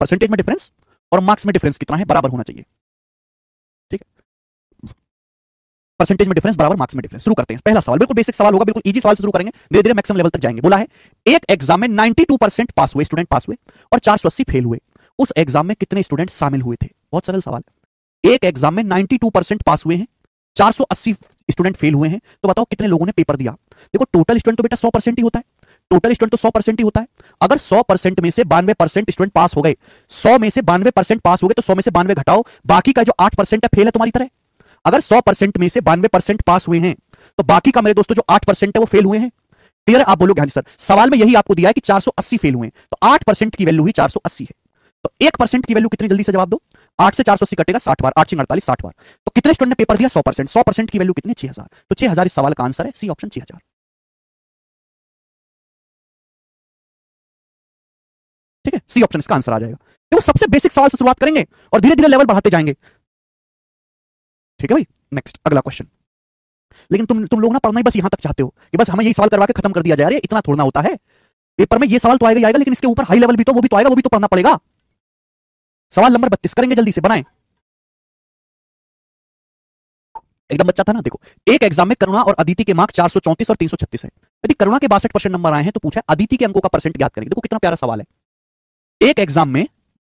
परसेंटेज में डिफरेंस और मार्क्स में डिफरेंस कितना है बराबर होना चाहिए, ठीक है। परसेंटेज में डिफरेंस बराबर मार्क्स में डिफरेंस। शुरू करते हैं, पहला सवाल बिल्कुल बेसिक सवाल होगा, बिल्कुल इजी सवाल से शुरू करेंगे, धीरे धीरे मैक्सिमम लेवल तक जाएंगे। बोला है एक एग्जाम में 92% पास हुए, स्टूडेंट पास हुए और 480 फेल हुए, उस एग्जाम में कितने स्टूडेंट शामिल हुए थे? बहुत सरल सवाल है। एक एग्जाम में 92% पास हुए हैं, 480 स्टूडेंट फेल हुए हैं, तो बताओ कितने लोगों ने पेपर दिया? देखो टोटल स्टूडेंट तो बेटा 100% ही होता है, टोटल स्टूडेंट तो 100% ही होता है। अगर 100% में से 92% स्टूडेंट पास हो गए, 100 में से 92% पास हो गए, तो 100 में से 92 घटाओ, बाकी का जो 8% है फेल है तुम्हारी तरह। अगर 100% में से 92% पास हुए हैं, तो बाकी का मेरे दोस्तों जो 8% है वो फेल हुए हैं। क्लियर है? आप बोलोगे हाँ जी सर, सवाल में यही आपको दिया है कि 480 फेल हुए हैं, तो 8% की वैल्यू हुई 480 है, तो 1% की वैल्यू कितनी? जल्दी से जवाब दो। 8 से 480 कटेगा 60 बार, 8 48 60 बार, तो कितने स्टूडेंट ने पेपर दिया? 100%, 100% की वैल्यू कितनी? 6000, तो 6000 इस सवाल का आंसर है, सी ऑप्शन 6000, ठीक है, सी ऑप्शन इसका आंसर आ जाएगा। तो सबसे बेसिक सवाल से शुरुआत करेंगे और धीरे धीरे लेवल बढ़ाते जाएंगे, ठीक है भाई। नेक्स्ट अगला क्वेश्चन। लेकिन तुम लोग ना पढ़ना ही बस यहां तक चाहते हो कि बस हमें यही सवाल करवा के खत्म कर दिया जाए, अरे इतना थोड़ा होता है, पेपर में ये सवाल तो आएगा ही आएगा, लेकिन इसके ऊपर हाई लेवल भी तो वो भी तो आएगा, वो भी तो पढ़ना पड़ेगा। सवाल नंबर 32 करेंगे, जल्दी से बनाएं। एकदम बच्चा था ना। देखो, एक एग्जाम में करुणा और अदिति के मार्क 434 और 336 है। यदि करुणा के 62% नंबर आए हैं तो पूछा अदिति के अंकों का परसेंट ज्ञात करेंगे। देखो कितना प्यारा सवाल है। एक एग्जाम में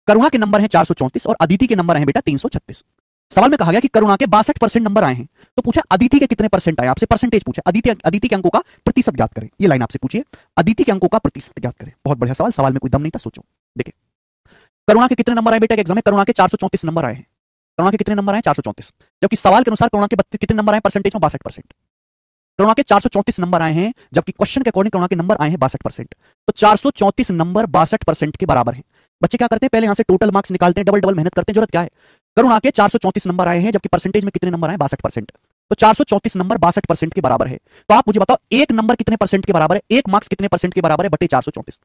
करुणा के नंबर हैं 434 और अदिति के नंबर हैं बेटा 336। सवाल में कहा गया कि करुणा के 62% नंबर आए हैं तो पूछा अदिति के कितने परसेंट आए। आपसे परसेंटेज पूछा, अदिति के अंकों का प्रतिशत ज्ञात करें। ये लाइन आपसे पूछिए, अदिति के अंकों का प्रतिशत ज्ञात करें। बहुत बढ़िया सवाल, सवाल में कोई दम नहीं था, सोचो। देखिए करुणा के कितने नंबर आए बेटा एग्जाम में, करुणा के 434 नंबर आए हैं। करुणा के कितने नंबर आए 434, जबकि सवाल के अनुसार करुणा के कितने नंबर आए परसेंटेज में 62%। करुणा के 434 नंबर आए हैं जबकि क्वेश्चन के अकॉर्डिंग करुणा के नंबर आए हैं 62%। तो 434 नंबर 62% के बराबर है। बच्चे क्या करते हैं, पहले यहां से टोटल मार्क्स निकालते हैं, डबल डबल मेहनत करते हैं, जरूरत क्या है। करुणा के 434 नंबर आए हैं जबकि परसेंटेज में कितने नंबर आए 62%। तो 434 नंबर 62% के बराबर है। तो आप मुझे बताओ एक नंबर कितने परसेंट के बराबर है, एक मार्क्स कितने परसेंट के बराबर है बटे 434।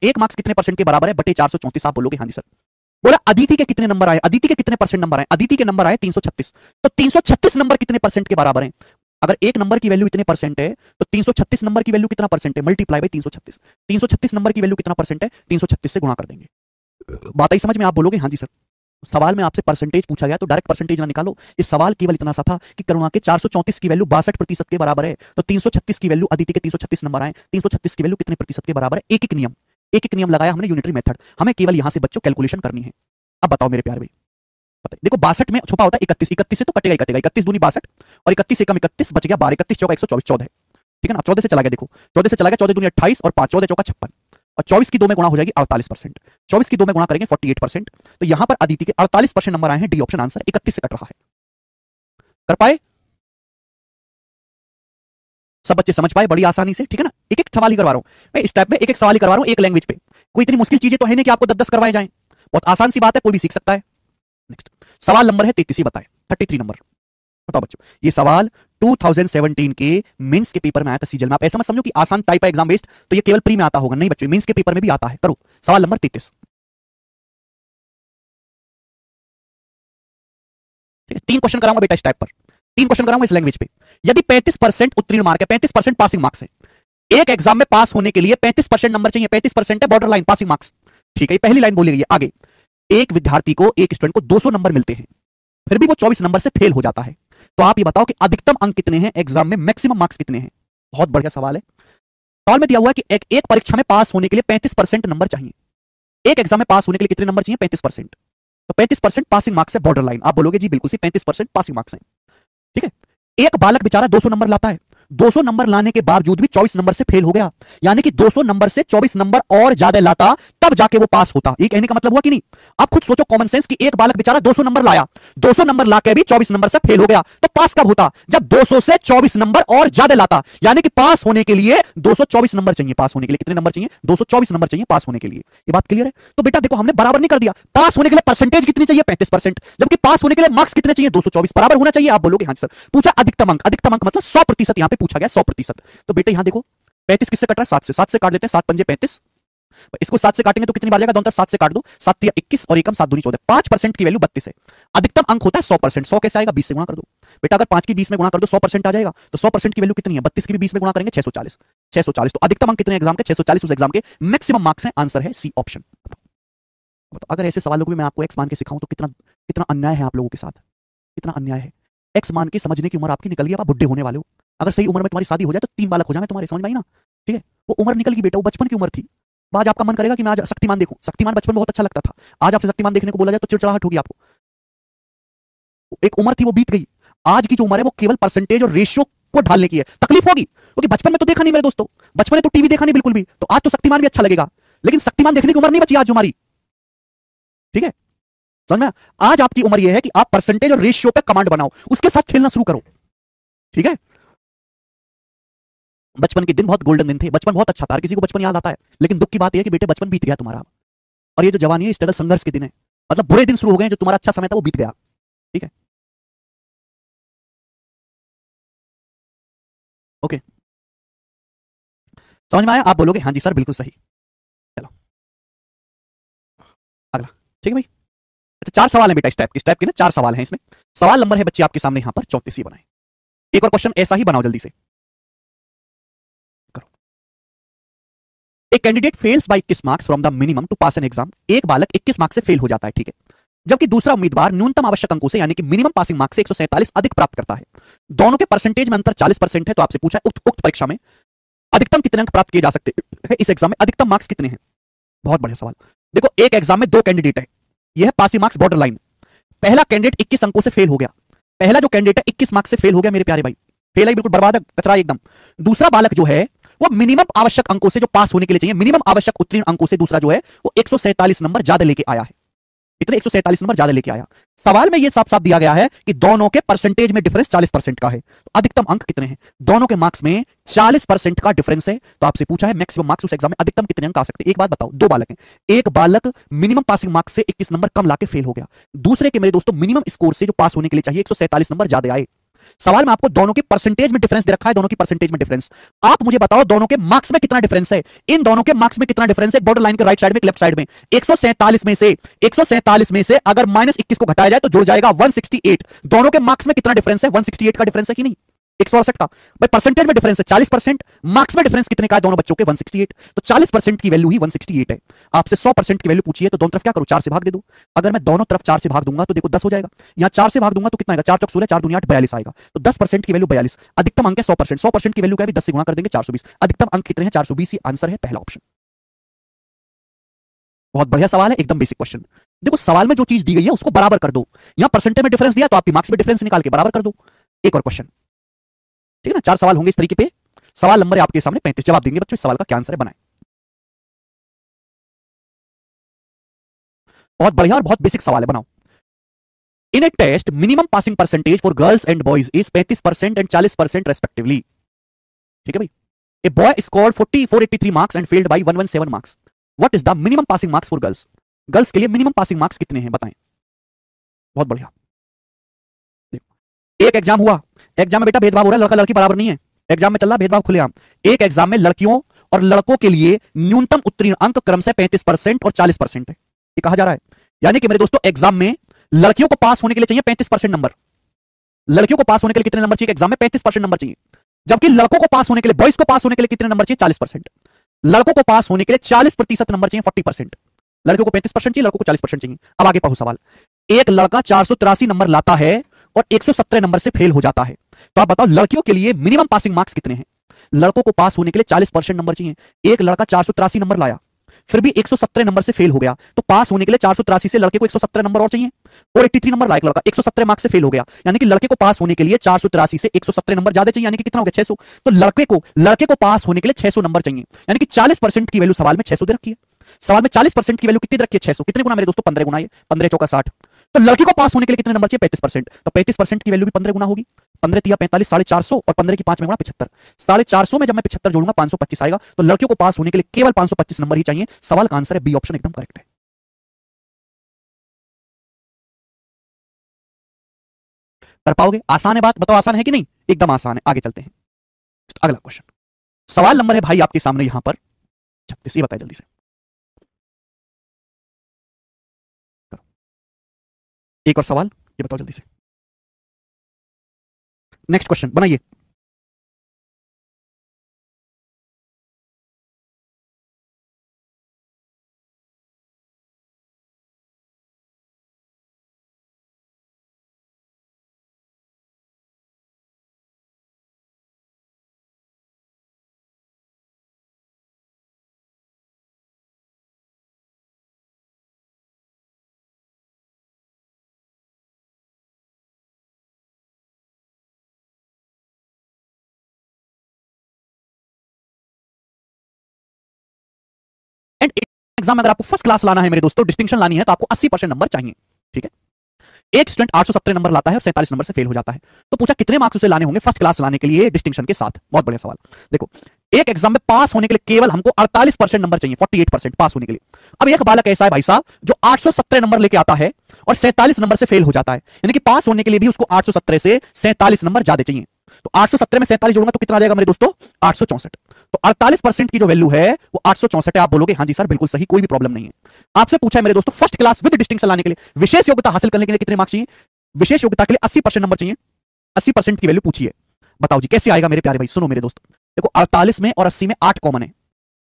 एक मार्क्स कितने परसेंट के बराबर है बटे 434। आप बोलोगे हाँ जी सर। बोला अदिति के कितने नंबर आए, अदिति के कितने परसेंट नंबर आए, अदिति के नंबर आए 336। तो 336 नंबर कितने परसेंट के बराबर है। अगर एक नंबर की वैल्यू इतने परसेंट है तो 336 नंबर की वैल्यू कितना परसेंट है, मल्टीप्लाई बाय 336। 336 नंबर की वैल्यू कितना परसेंट है, 336 से गुणा कर देंगे। बात आई समझ में। आप बोलोगे हाँ जी सर। सवाल में आपसे परसेंटेज पूछा गया तो डायरेक्ट परसेंटेज ना निकालो। इस सवाल केवल इतना सा था कि करुणा के 434 की वैल्यू 62% के बराबर है, तो 336 की वैल्यू, अदिति के 336 नंबर आए, 336 की वैल्यू कितने प्रतिशत के बराबर है। एक एक नियम लगाया हमने, यूनिटरी मेथड। हमें केवल यहां से बच्चों कैलकुलेशन करनी है। अब बताओ मेरे प्यारे भाई, देखो 62 में छुपा होता है 31, 31 से तो कटेगा ही कटेगा, 31 दूनी 62 और 31 एकम 31 बच गया 12, 31 चौका 124, 14 है। ठीक है ना। 14 से चला गया, देखो 14 से चला गया, 14 दूनी 28 और 5, 14 चौका 56 और 24 की 2 में गुणा हो जाएगी 48%। 24 की 2 में गुणा करेंगे 48%। तो यहां पर अदिति के 48% नंबर आए हैं, डी ऑप्शन आंसर 31 से कट रहा है। कर पाए सब बच्चे, समझ पाए बड़ी आसानी से। ठीक है ना। एक एक सवाल ही करवा रहा हूं मैं, इस टाइप में एक एक सवाल ही करवा रहा हूं, एक लैंग्वेज पे। कोई इतनी मुश्किल चीजें तो है नहीं कि आपको 10-10 करवाए जाएं। बहुत आसान सी बात है, कोई भी सीख सकता है। नेक्स्ट सवाल नंबर है 33, बताएं 33 नंबर। बताओ बच्चों, ये सवाल 2017 के मेंस के पेपर में आया था सीजल में। आप ऐसा मत समझो कि आसान टाइप है एग्जाम बेस्ड तो ये केवल प्री में आता होगा, नहीं बच्चों, मेंस के पेपर में भी आता है। करो सवाल नंबर 33। 3 क्वेश्चन कराऊंगा बेटा इस टाइप पर, 3 क्वेश्चन कराऊंगा इस लैंग्वेज पे। यदि 35% उत्तीर्ण मार्क है, 35% पासिंग मार्क्स है, एक एग्जाम में पास होने के लिए 35% नंबर चाहिए, 35% है बॉर्डर लाइन पासिंग मार्क्स। ठीक है, पहली लाइन बोली गई है। आगे एक विद्यार्थी को, एक स्टूडेंट को 200 नंबर मिलते हैं, फिर भी वो 24 नंबर से फेल हो जाता है। तो आप ये बताओ कि अधिकतम अंक कितने हैं, एग्जाम में मैक्सिमम मार्क्स कितने हैं। बहुत बढ़िया सवाल है। सवाल में दिया हुआ है कि एक परीक्षा में पास होने के लिए 35% नंबर चाहिए। एक एग्जाम में पास होने के लिए कितने नंबर चाहिए, 35%। तो 35% पासिंग मार्क्स है बॉर्डर लाइन। आप बोलोगे जी बिल्कुल सी 35% पासिंग मार्क्स है। ठीक है। एक बालक बेचारा 200 नंबर लाता है, 200 नंबर लाने के बावजूद भी 24 नंबर से फेल हो गया, यानी कि 200 नंबर से 24 नंबर और ज्यादा लाता तब जाके वो पास होता। ये कहने का मतलब हुआ कि नहीं। आप खुद सोचो कॉमन सेंस कि एक बालक बेचारा 200 नंबर लाया, 200 नंबर लाके भी 24 नंबर से फेल हो गया, तो पास कब होता, जब 200 से 24 नंबर और ज्यादा लाता। यानी कि पास होने के लिए 224 नंबर चाहिए। पास होने के लिए कितने नंबर चाहिए, 224 नंबर चाहिए पास होने के लिए। ये बात क्लियर है। तो बेटा देखो हमने बराबर नहीं कर दिया। पास होने के लिए परसेंटेज कितनी चाहिए, 35%, जबकि पास होने के लिए मार्क्स कितने चाहिए, 224। बराबर होना चाहिए। आप बोलोगे हाँ सर। पूछा अधिकतम अंक, अधिकतम अंक मतलब 100%, यहां पे पूछा गया 100%। तो बेटे यहां देखो 35 किससे कट रहा है, 7 से। 7 से काट लेते हैं, 7 पंजे 35, इसको 7 से काटेंगे तो कितनी बार जाएगा, दोनों तरफ 7 से काट दो, 7 तिया 21 और एकम 7 दूनी 14। 5% की वैल्यू 32 है। अधिकतम अंक होता है 100%। 100 कैसे आएगा, 20 से गुणा कर दो बेटा। अगर 5 की 20 में गुणा कर दो 100% आ जाएगा। तो 100% की वैल्यू कितनी है, 32 की भी 20 में गुणा करेंगे 640। 640 तो अधिकतम अंक कितने एग्जाम के, 640 उस एग्जाम के मैक्सिमम मार्क्स हैं। आंसर है सी ऑप्शन। अगर ऐसे सवालों को भी मैं आपको एक्स मान के सिखाऊं तो कितना कितना अन्याय है आप लोगों के साथ, कितना अन्याय है। एक्स मान के समझने की उम्र आपकी निकल गई, आप बुढ़े होने वाले हो। अगर सही उम्र में तुम्हारी शादी हो जाए तो 3 बालक हो जाए तुम्हारे, समझ में आई ना। ठीक है, वो उम्र निकल गई बेटा, वो बचपन की उम्र थी। आज आपका मन करेगा कि मैं आज शक्तिमान देखूं। शक्तिमान बचपन में बहुत अच्छा लगता था, आज आपसे शक्तिमान देखने को बोला जाए तो चिड़चिड़ाहट होगी आपको। एक उम्र थी वो बीत गई। आज की जो उम्र है वो केवल परसेंटेज और रेशियो को ढालने की है। तकलीफ होगी क्योंकि बचपन में तो देखा नहीं मेरे दोस्तों, बचपन में तो टीवी देखा नहीं बिल्कुल भी, तो आज तो शक्तिमान भी अच्छा लगेगा, लेकिन शक्तिमान देखने की उम्र नहीं बची आज हमारी। ठीक है, समझ में। आज आपकी उम्र यह है कि आप परसेंटेज और रेशियो पे कमांड बनाओ, उसके साथ खेलना शुरू करो। ठीक है, बचपन के दिन बहुत गोल्डन दिन थे, बचपन बहुत अच्छा था, हर किसी को बचपन याद आता है। लेकिन दुख की बात यह है कि बेटे बचपन बीत गया तुम्हारा, और ये जो जवानी है स्ट्रगल संघर्ष के दिन है, मतलब बुरे दिन शुरू हो गए, जो तुम्हारा अच्छा समय था वो बीत गया। ठीक है, ओके, समझ में आया। आप बोलोगे हाँ जी सर बिल्कुल सही। चलो अगला। ठीक है भाई। अच्छा 4 सवाल हैं बेटा इस टाइप के ना 4 सवाल हैं इसमें। सवाल नंबर है बच्चे आपके सामने यहां पर 34 ही बनाए। एक और क्वेश्चन ऐसा ही बनाओ जल्दी से करो। एक candidate fails by 21 marks from the minimum to pass an exam. एक बालक 21 मार्क्स से फेल हो जाता है। ठीक है, जबकि दूसरा उम्मीदवार न्यूनतम आवश्यक अंकों से यानी कि मिनिमम पासिंग मार्क्स से 147 अधिक प्राप्त करता है। दोनों के परसेंटेज में अंतर 40% है। तो आपसे पूछा है उक्त परीक्षा में अधिकतम कितने अंक प्राप्त किए जा सकते हैं, इस एग्जाम में अधिकतम मार्क्स कितने हैं। बहुत बढ़िया सवाल। देखो एक एग्जाम में दो कैंडिडेट है, यह है पासिंग मार्क्स बॉर्डर लाइन। पहला कैंडिडेट 21 अंकों से फेल हो गया, पहला जो कैंडिडेट है 21 मार्क्स से फेल हो गया मेरे प्यारे भाई, फेल है बिल्कुल बर्बाद है, कचरा एकदम। दूसरा बालक जो है वो मिनिमम आवश्यक अंकों से जो पास होने के लिए चाहिए, मिनिमम आवश्यक उत्तीर्ण अंकों से दूसरा जो है वो 147 नंबर ज्यादा लेके आया है। इतने 147 नंबर ज्यादा लेके आया। सवाल में ये साफ साफ दिया गया है कि दोनों के परसेंटेज में डिफरेंस 40% का है। तो अधिकतम अंक कितने हैं, दोनों के मार्क्स में 40% का डिफरेंस है। तो आपसे पूछा है मैक्सिमम मार्क्स उस एग्जाम में अधिकतम कितने अंक आ सकते हैं। एक बात बताओ, दो बालक हैं, एक बालक मिनिमम पासिंग मार्क्स से 21 नंबर कम लाके फेल हो गया, दूसरे के मेरे दोस्तों मिनिमम स्कोर से जो पास होने के लिए चाहिए 147 नंबर ज्यादा आए। सवाल में आपको दोनों के परसेंटेज में डिफरेंस दे रखा है, दोनों की परसेंटेज में डिफरेंस। आप मुझे बताओ दोनों के मार्क्स में कितना डिफरेंस है, इन दोनों के मार्क्स में कितना डिफरेंस है, बॉर्डर लाइन के राइट साइड में लेफ्ट साइड में। 147 में से अगर -21 को घटाया जाए तो जुड़ जाएगा 168। दोनों के मार्क्स में कितना डिफरेंस है, 168 का डिफरेंस है कि नहीं, 168 का। भाई परसेंटेज में डिफरेंस है 40%, मार्क्स में डिफरेंस कितने का है दोनों बच्चों के, 168। तो 40% की वैल्यू ही 168 है। आपसे 100% की वैल्यू पूछी है तो दोनों तरफ क्या करूं, 4 से भाग दे दूं। अगर मैं दोनों तरफ 4 से भाग दूंगा तो देखो 10 हो जाएगा, यहां 4 से भाग दूंगा तो कितना आएगा, 4 चौक 16, 4 दूनी 8, 42 आएगा। तो 10% की वैल्यू 42, अधिकतम अंक है 100%, 100% की वैल्यू क्या है 10 से गुणा कर देंगे 420, अधिकतम अंक कितने हैं 420। ये आंसर है पहला ऑप्शन। बहुत बढ़िया सवाल है, एकदम बेसिक क्वेश्चन। देखो सवाल में जो चीज दी गई है उसको बराबर कर दो, यहां परसेंटेज में डिफरेंस दिया तो आपकी मार्क्स में डिफरेंस निकाल के बराबर कर दो। एक और क्वेश्चन, ठीक है ना, 4 सवाल होंगे इस तरीके पे। सवाल नंबर है आपके सामने 35, जवाब देंगे बच्चों, इस सवाल का क्या आंसर है बनाएं। बहुत बढ़िया और बहुत बेसिक सवाल है, बनाओ। In a test minimum passing percentage for girls and boys is 35% and 40% respectively. ठीक है भाई, a boy scored 483 marks and failed by 117 marks. What is the minimum passing marks for girls. Girls के लिए minimum passing marks कितने हैं बताएं। बहुत बढ़िया। एक एग्जाम हुआ, एग्जाम में बेटा भेदभाव हो रहा है, लड़का लड़की बराबर नहीं है, एग्जाम में चल रहा भेदभाव खुलेआम। एक एग्जाम में लड़कियों और लड़कों के लिए न्यूनतम उत्तीर्ण अंक क्रम से 35% और 40% है, ये कहा जा रहा है। यानी कि मेरे दोस्तों एग्जाम में लड़कियों को पास होने के लिए चाहिए 35% नंबर, लड़कियों को पास होने के लिए कितने नंबर चाहिए एग्जाम में, 35% नंबर चाहिए। जबकि लड़कों को पास होने के लिए, बॉयज को पास होने के लिए कितने नंबर चाहिए, 40%। लड़कों को पास होने के लिए 40% नंबर चाहिए, 40%। लड़कियों को 35% चाहिए, लड़कों को 40% चाहिए। अब आगे पढ़ो सवाल। एक लड़का 483 नंबर लाता है और 117 नंबर से फेल हो जाता है, तो आप बताओ लड़कियों के लिए मिनिमम पासिंग मार्क्स कितने हैं। लड़कों को पास होने के लिए 40% नंबर चाहिए, एक लड़का 483 नंबर लाया फिर भी 117 नंबर से फेल हो गया, तो पास होने के लिए 483 से लड़के को 117 नंबर और चाहिए। और 83 नंबर लायक लड़का 117 मार्क्स से फेल हो गया, यानी कि लड़के को पास होने के लिए 483 से 117 नंबर ज्यादा चाहिए, यानी कि कितना हो गया 600। तो लड़के को पास होने के लिए 600 नंबर चाहिए, यानी कि 40% की वैल्यू सवाल में 600 दे रखी है। सवाल में 40% की वैल्यू कितनी दे रखी है, 600। कितने गुना मेरे दोस्तों, 15 गुना, ये 15 चौका 60। तो लड़की को पास होने के लिए कितने नंबर चाहिए, 35%। तो 35% की वैल्यू भी 15 गुना होगी, 15 तिया 45, 450 और 15 की 5 में गुणा 75। 450 में जब मैं 75 जोड़ूंगा 525 आएगा। तो लड़कियों को पास होने के लिए केवल 525 नंबर ही चाहिए। सवाल का आंसर है बी ऑप्शन, एकदम करेक्ट है। कर पाओगे, आसान है बात, बताओ आसान है कि नहीं, एकदम आसान है। आगे चलते हैं, अगला क्वेश्चन। सवाल नंबर है भाई आपके सामने यहां पर 36, ये बताए जल्दी से। एक और सवाल, ये बताओ जल्दी से। नेक्स्ट क्वेश्चन बनाइए। एंड एग्जाम में अगर आपको फर्स्ट क्लास लाना है मेरे दोस्तों, डिस्टिंक्शन लानी है, तो आपको 80% नंबर चाहिए। ठीक है, एक स्टूडेंट 870 नंबर लाता है और 47 नंबर से फेल हो जाता है, तो पूछा कितने मार्क्स उसे लाने होंगे फर्स्ट क्लास लाने के लिए डिस्टिंक्शन के साथ। बहुत बढ़िया सवाल। देखो एक एग्जाम में पास होने के लिए केवल हमको 48% नंबर चाहिए, 48% पास होने के लिए। अब एक बालक ऐसा है भाई साहब जो 870 नंबर लेके आता है और 47 नंबर से फेल हो जाता है, यानी कि पास होने के लिए भी उसको 870 से 47 नंबर ज्यादा चाहिए। तो 870 में 47 जोड़ूंगा तो कितना आ जाएगा मेरे दोस्तों, 864। तो 48% की जो वैल्यू है वो 864 है। आप बोलोगे हाँ जी सर बिल्कुल सही, कोई भी प्रॉब्लम नहीं है। आपसे पूछा है मेरे दोस्तों फर्स्ट क्लास विद डिस्टिंक्शन लाने के लिए, विशेष योग्यता हासिल करने के लिए कितने मार्क्स चाहिए। विशेष योग्यता के लिए 80% नंबर चाहिए, 80% की वैल्यू पूछिए। बताओ जी कैसे आएगा मेरे प्यारे भाई, सुनो मेरे दोस्त। देखो 48 में और 80 में 8 कॉमन है,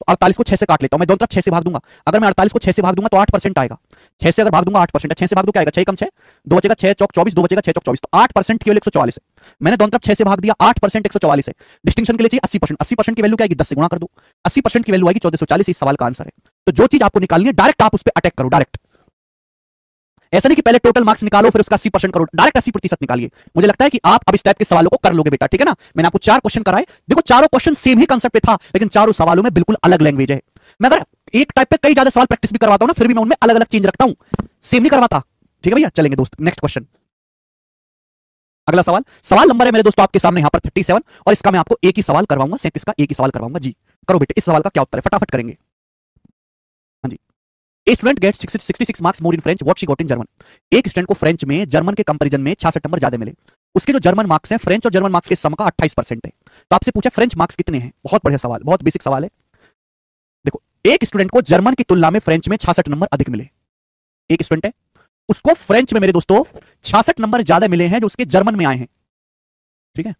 तो 48 को 6 से काट लेता हूं मैं, दोनों तरफ 6 से भाग दूंगा। अगर मैं 48 को 6 से भाग दूंगा तो 8% आएगा। 6 से अगर भाग दूंगा 8%, 6 से भाग दो क्या आएगा, 6 कम 6 2 बचेगा, 6 चौक 24, 2 बचेगा 6 चौक 24, तो 8% केवल 144 है। मैंने दोनों तरफ 6 से भाग दिया, 8% 144 है। डिस्टिंक्शन के लिए चाहिए 80%, 80% की वैल्यू क्या आएगी, 10 से गुणा कर दो, 80% की वैल्यू आएगी 1440। इस सवाल का आंसर है। तो जो चीज आपको निकालनी है डायरेक्ट आप उस पर अटैक करो, डायरेक्ट। ऐसा नहीं कि पहले टोटल मार्क्स निकालो फिर उसका 80% करो, डायरेक्ट 80% निकालिए। मुझे लगता है कि आप अब इस टाइप के सवालों को कर लोगे बेटा, ठीक है ना। मैंने आपको 4 क्वेश्चन कराए, देखो चारों क्वेश्चन सेम ही कांसेप्ट पे था, लेकिन चारों सवालों में बिल्कुल अलग लैंग्वेज है। मैं अगर एक टाइप पे कई ज्यादा सवाल प्रैक्टिस भी करवाता हूं ना, फिर भी मैं उनमें अलग अलग चेंज रखता हूं, सेम नहीं करवाता। ठीक है भैया, चलेंगे दोस्त नेक्स्ट क्वेश्चन। अगला सवाल, सवाल नंबर है मेरे दोस्तों आपके सामने यहां पर 37, और इसका मैं आपको एक ही सवाल करवाऊंगा, 37 का एक ही सवाल करवाऊंगा जी। करो बेटे, इस सवाल का क्या उत्तर है, फटाफट करेंगे। हाँ जी। A student gets 66 marks more in French what she got in German। एक स्टूडेंट को फ्रेंच में जर्मन के कंपैरिजन में 66 नंबर ज्यादा मिले। उसके जो जर्मन मार्क्स हैं फ्रेंच और जर्मन मार्क्स के सम का 28% है। तो आपसे पूछा फ्रेंच मार्क्स कितने हैं। बहुत बढ़िया सवाल, बहुत बेसिक सवाल है। देखो, एक स्टूडेंट को जर्मन की तुलना में फ्रेंच में 66 नंबर अधिक मिले। एक स्टूडेंट है, उसको फ्रेंच में मेरे दोस्तों 66 नंबर ज्यादा मिले हैं जो उसके जर्मन में आए हैं। ठीक है,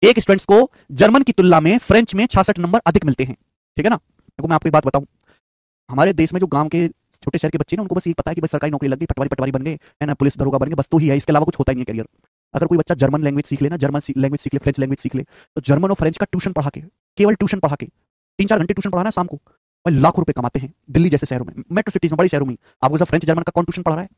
एक स्टूडेंट को जर्मन की तुलना में फ्रेंच में 66 नंबर अधिक मिलते हैं। ठीक है ना। देखो मैं आपको एक बात बताऊं, हमारे देश में जो गांव के छोटे शहर के बच्चे ना, उनको बस ये पता है कि बस सरकारी नौकरी लग गई, पटवारी बन गए, है ना, पुलिस दरोगा बन गए, बस तो ही है, इसके अलावा कुछ होता ही नहीं है करियर। अगर कोई बच्चा जर्मन लैंग्वेज सीख ले ना, जर्मन लैंग्वेज सीख ले, फ्रेंच लैंग्वेज सीख ले, तो जर्मन और फ्रेंच का ट्यूशन पढ़ा के, केवल ट्यूशन पढ़ा के 3-4 घंटे ट्यूशन पढ़ाना शाम को, और लाखों रुपए कमाते हैं दिल्ली जैसे शहरों में, मेट्रो सिटीज में, बड़ी शहरों में। आपको सब फ्रेंच जर्मन का कौन ट्यूशन पढ़ा रहा है।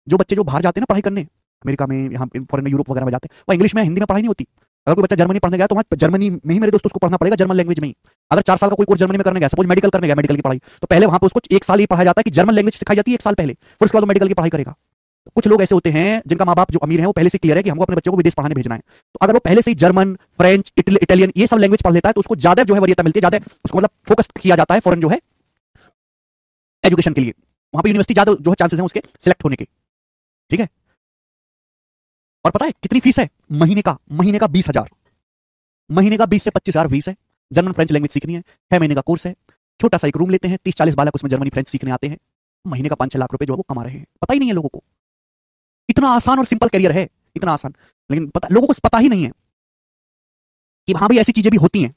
जो बच्चे जो बाहर जाते हैं ना पढ़ाई करने, अमेरिका में, यहाँ फॉरेन में, यूरोप वगैरह में जाते हैं, वह इंग्लिश में हिंदी में पढ़ाई नहीं होती। अगर कोई बच्चा जर्मनी पढ़ने गया तो वहाँ जर्मनी में ही मेरे दोस्तों उसको पढ़ना पड़ेगा, जर्मन लैंग्वेज में ही। अगर 4 साल का कोई कोर्स जर्मनी में करने गया, सपोज मेडिकल करने गया, मेडिकल की पढ़ाई, तो पहले वहां पे उसको 1 साल ही पढ़ाया जाता है कि जर्मन लैंग्वेज सिखाई जाती है 1 साल पहले, फिर उसके बाद वो मेडिकल की पढ़ाई करेगा। कुछ लोग ऐसे होते हैं जिनका माँ बाप जो अमीर है वो पहले से क्लियर है कि हमको अपने बच्चों को विदेश पढ़ाने भेजना है, तो अगर वो पहले से ही जर्मन, फ्रेंच, इटालियन ये सब लैंग्वेज पढ़ लेता है तो उसको ज्यादा जो है वरीयता मिलती है, ज्यादा उसको मतलब फोकस किया जाता है फॉरेन जो है एजुकेशन के लिए, वहां पे यूनिवर्सिटी ज्यादा जो है चांसेस हैं उसके सिलेक्ट होने के। ठीक है, और पता है कितनी फीस है महीने का 20,000, महीने का 20 से 25,000 फीस है। जर्मन फ्रेंच लैंग्वेज सीखनी है, 6 महीने का कोर्स है, छोटा सा एक रूम लेते हैं, 30-40 बालक उसमें जर्मनी फ्रेंच सीखने आते हैं, महीने का 5-6 लाख रुपए जो है वो कमा रहे हैं। पता ही नहीं है लोगों को, इतना आसान और सिंपल करियर है, इतना आसान, लेकिन लोगों को पता ही नहीं है कि हाँ भाई ऐसी चीजें भी होती हैं।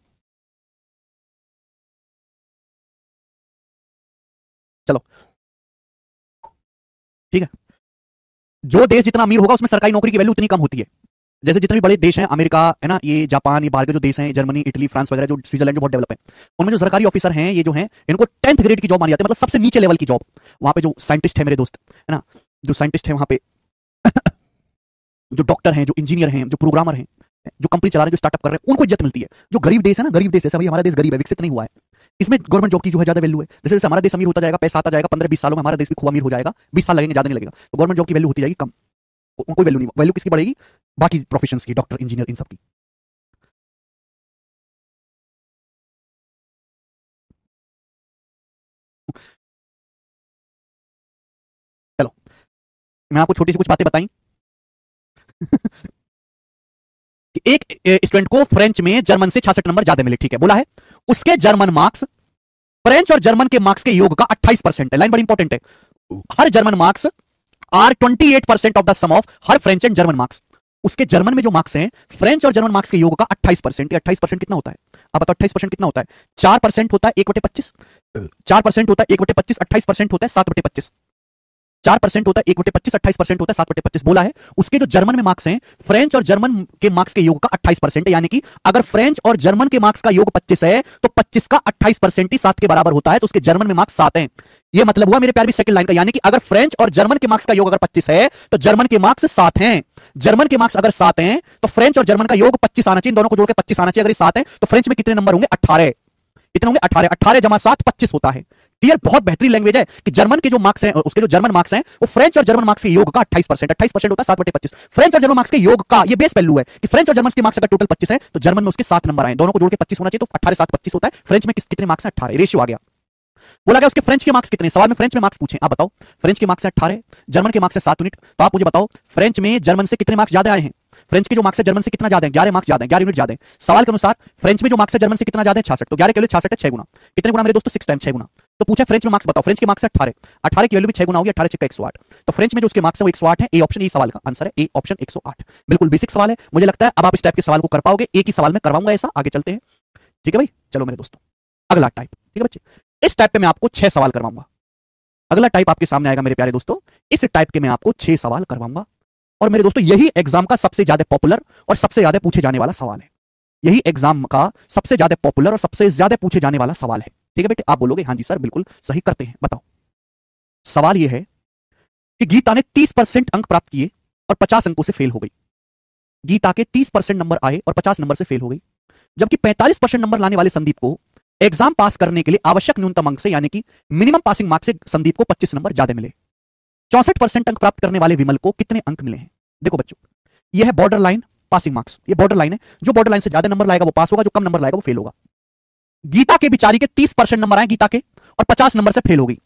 चलो ठीक है, जो देश जितना अमीर होगा उसमें सरकारी नौकरी की वैल्यू उतनी कम होती है। जैसे जितने भी बड़े देश हैं, अमेरिका है ना, ये जापान, ये बाहर के जो देश हैं, जर्मनी, इटली, फ्रांस वगैरह, जो स्विट्जरलैंड जो बहुत डेवलप है, उनमें जो सरकारी ऑफिसर हैं ये जो हैं, इनको 10th ग्रेड की जॉब मानी जाती है, मतलब सबसे नीचे लेवल की जॉब। वहां पे जो साइंटिस्ट है मेरे दोस्त, है ना, जो साइंटिस्ट है वहां पे जो डॉक्टर हैं, जो इंजीनियर हैं, जो प्रोग्रामर हैं, जो कंपनी चला रहे हैं, जो स्टार्टअप कर रहे हैं, उनको इज्जत मिलती है। जो गरीब देश है ना, गरीब देश है, हमारा देश गरीब है, विकसित नहीं हुआ है, इसमें गवर्नमेंट जॉब की जो है ज्यादा वैल्यू है। जैसे जैसे हमारा देश अमीर होता जाएगा, पैसा आता जाएगा, 15-20 सालों में हमारा देश भी खूब अमीर हो जाएगा, 20 साल लगेंगे, ज्यादा नहीं लगेगा, तो गवर्नमेंट जॉब की वैल्यू होती जाएगी कम, कोई वैल्यू नहीं। वैल्यू किसकी बढ़ेगी, बाकी प्रोफेशंस की, डॉक्टर, इंजीनियर, इन सब की। चलो मैं आपको छोटी सी कुछ बातें बताई कि एक स्टूडेंट को फ्रेंच में जर्मन से 66 नंबर ज्यादा मिले। ठीक है, बोला है उसके जर्मन मार्क्स फ्रेंच और जर्मन के मार्क्स के योग का 28% है। लाइन बड़ी इंपॉर्टेंट है, हर German marks are 28% of the sum of her French and German marks. उसके जर्मन में जो मार्क्स हैं फ्रेंच और जर्मन मार्क्स के योग का 28%। 28% कितना होता है, अब बताओ 28% कितना होता है। 4% होता है 1/25, 4% होता है 1/25, 28% होता है 7/25। 4% होता है 1/25, 28% होता है 7/25। बोला है उसके जो जर्मन में मार्क्स हैं फ्रेंच और जर्मन के मार्क्स के योग का 28% है, यानी कि अगर फ्रेंच और जर्मन के मार्क्स का योग 25 है तो 25 का 28% ही 7 के बराबर होता है, तो उसके जर्मन में मार्क्स 7 हैं। यह मतलब हुआ मेरे प्यार भी सेकंड लाइन का, यानी कि अगर फ्रेंच और जर्मन के मार्क्स का योग अगर 25 है तो जर्मन के मार्क्स 7 हैं। जर्मन के मार्क्स अगर 7 हैं तो फ्रेंच और जर्मन का योग 25 आना चाहिए, दोनों को जोड़ के 25 आना चाहिए। अगर ये 7 है तो फ्रेंच में कितने नंबर होंगे, 18। कितने होंगे, 18। 18 जमा 7 25 होता है। क्लियर, बहुत बेहतरीन लैंग्वेज है कि जर्मन के जो मार्क्स हैं, उसके जो जर्मन मार्क्स हैं वो फ्रेंच और जर्मन मार्क्स के योग का 28%। 28% होता है 7/25। फ्रेंच और जर्मन मार्क्स के योग का ये बेस वैल्यू है कि फ्रेंच और जर्मन के मार्क्स अगर टोटल 25 है तो जर्मन में उसके 7 नंबर आए, दोनों को जोड़ के 25 होना चाहिए, तो 18 7 25 होता है। फ्रेंच में कितने मार्क्स है, 18। रेशियो आ गया। बोला गया उसके फ्रेंच के मार्क्स कितने, सवाल में फ्रेंच में मार्क्स पूछे, आप बताओ। फ्रेंच के मार्क्स है 18, जर्मन के मार्क्स है 7 यूनिट। तो आप मुझे बताओ फ्रेंच में जर्मन से कितने मार्क्स ज्यादा आए हैं। फ्रेंच के जो मार्क्स है जर्मन से कितना ज्यादा है, 11 मार्क्स ज्यादा है, 11 यूनिट ज्यादा है। सवाल के अनुसार फ्रेंच में जो मार्क्स है जर्मन से कितना ज्यादा है, 66। तो 11 के लिए 66 है 6 गुना, कितने गुना मेरे दोस्तों, 6 टाइम 6 गुना। तो पूछा फ्रेंच में मार्क्स बताओ, फ्रेंच के मार्क्स है 18, 18 की वैल्यू भी 6 गुना होगी, 18 6 108। तो फ्रेंच में जो उसके मार्क्स है वो 108 है। ए ऑप्शन, ए सवाल का आंसर है, ए ऑप्शन 108। बिल्कुल बेसिक सवाल है, मुझे लगता है अब आप इस टाइप के सवाल को कर पाओगे। एक ही सवाल में करवाऊंगा ऐसा, आगे चलते हैं। ठीक है भाई, चलो मेरे दोस्तों अगला टाइप। ठीक है बच्चे, इस टाइप पे मैं आपको 6 सवाल करवाऊंगा। अगला टाइप आपके सामने आएगा मेरे प्यारे दोस्तों, इस टाइप के मैं आपको 6 सवाल करवाऊंगा। और मेरे दोस्तों यही एग्जाम का सबसे ज्यादा पॉपुलर और सबसे ज्यादा पूछे जाने वाला सवाल है। यही एग्जाम का सबसे ज्यादा पॉपुलर और सबसे ज्यादा पूछे जाने वाला सवाल है। ठीक है बेटे, आप बोलोगे हाँ जी सर बिल्कुल सही करते हैं, बताओ। सवाल यह है कि गीता ने 30% अंक प्राप्त किए और 50 अंकों से फेल हो गई। गीता के 30% नंबर आए और 50 नंबर से फेल हो गई, जबकि 45% नंबर लाने वाले संदीप को एग्जाम पास करने के लिए आवश्यक न्यूनतम अंक से यानी कि मिनिमम पासिंग मार्क्स से संदीप को 25 नंबर ज्यादा मिले। 64% अंक प्राप्त करने वाले विमल को कितने अंक मिले हैं? देखो बच्चों, यह है बॉर्डर लाइन पासिंग मार्क्स, ये बॉर्डर लाइन है। जो बॉर्डर लाइन से ज्यादा नंबर लाएगा वो पास होगा, जो कम नंबर लाएगा वो फेल होगा। गीता के बिचारी के 30% नंबर आए गीता के, और 50 नंबर से फेल हो गई।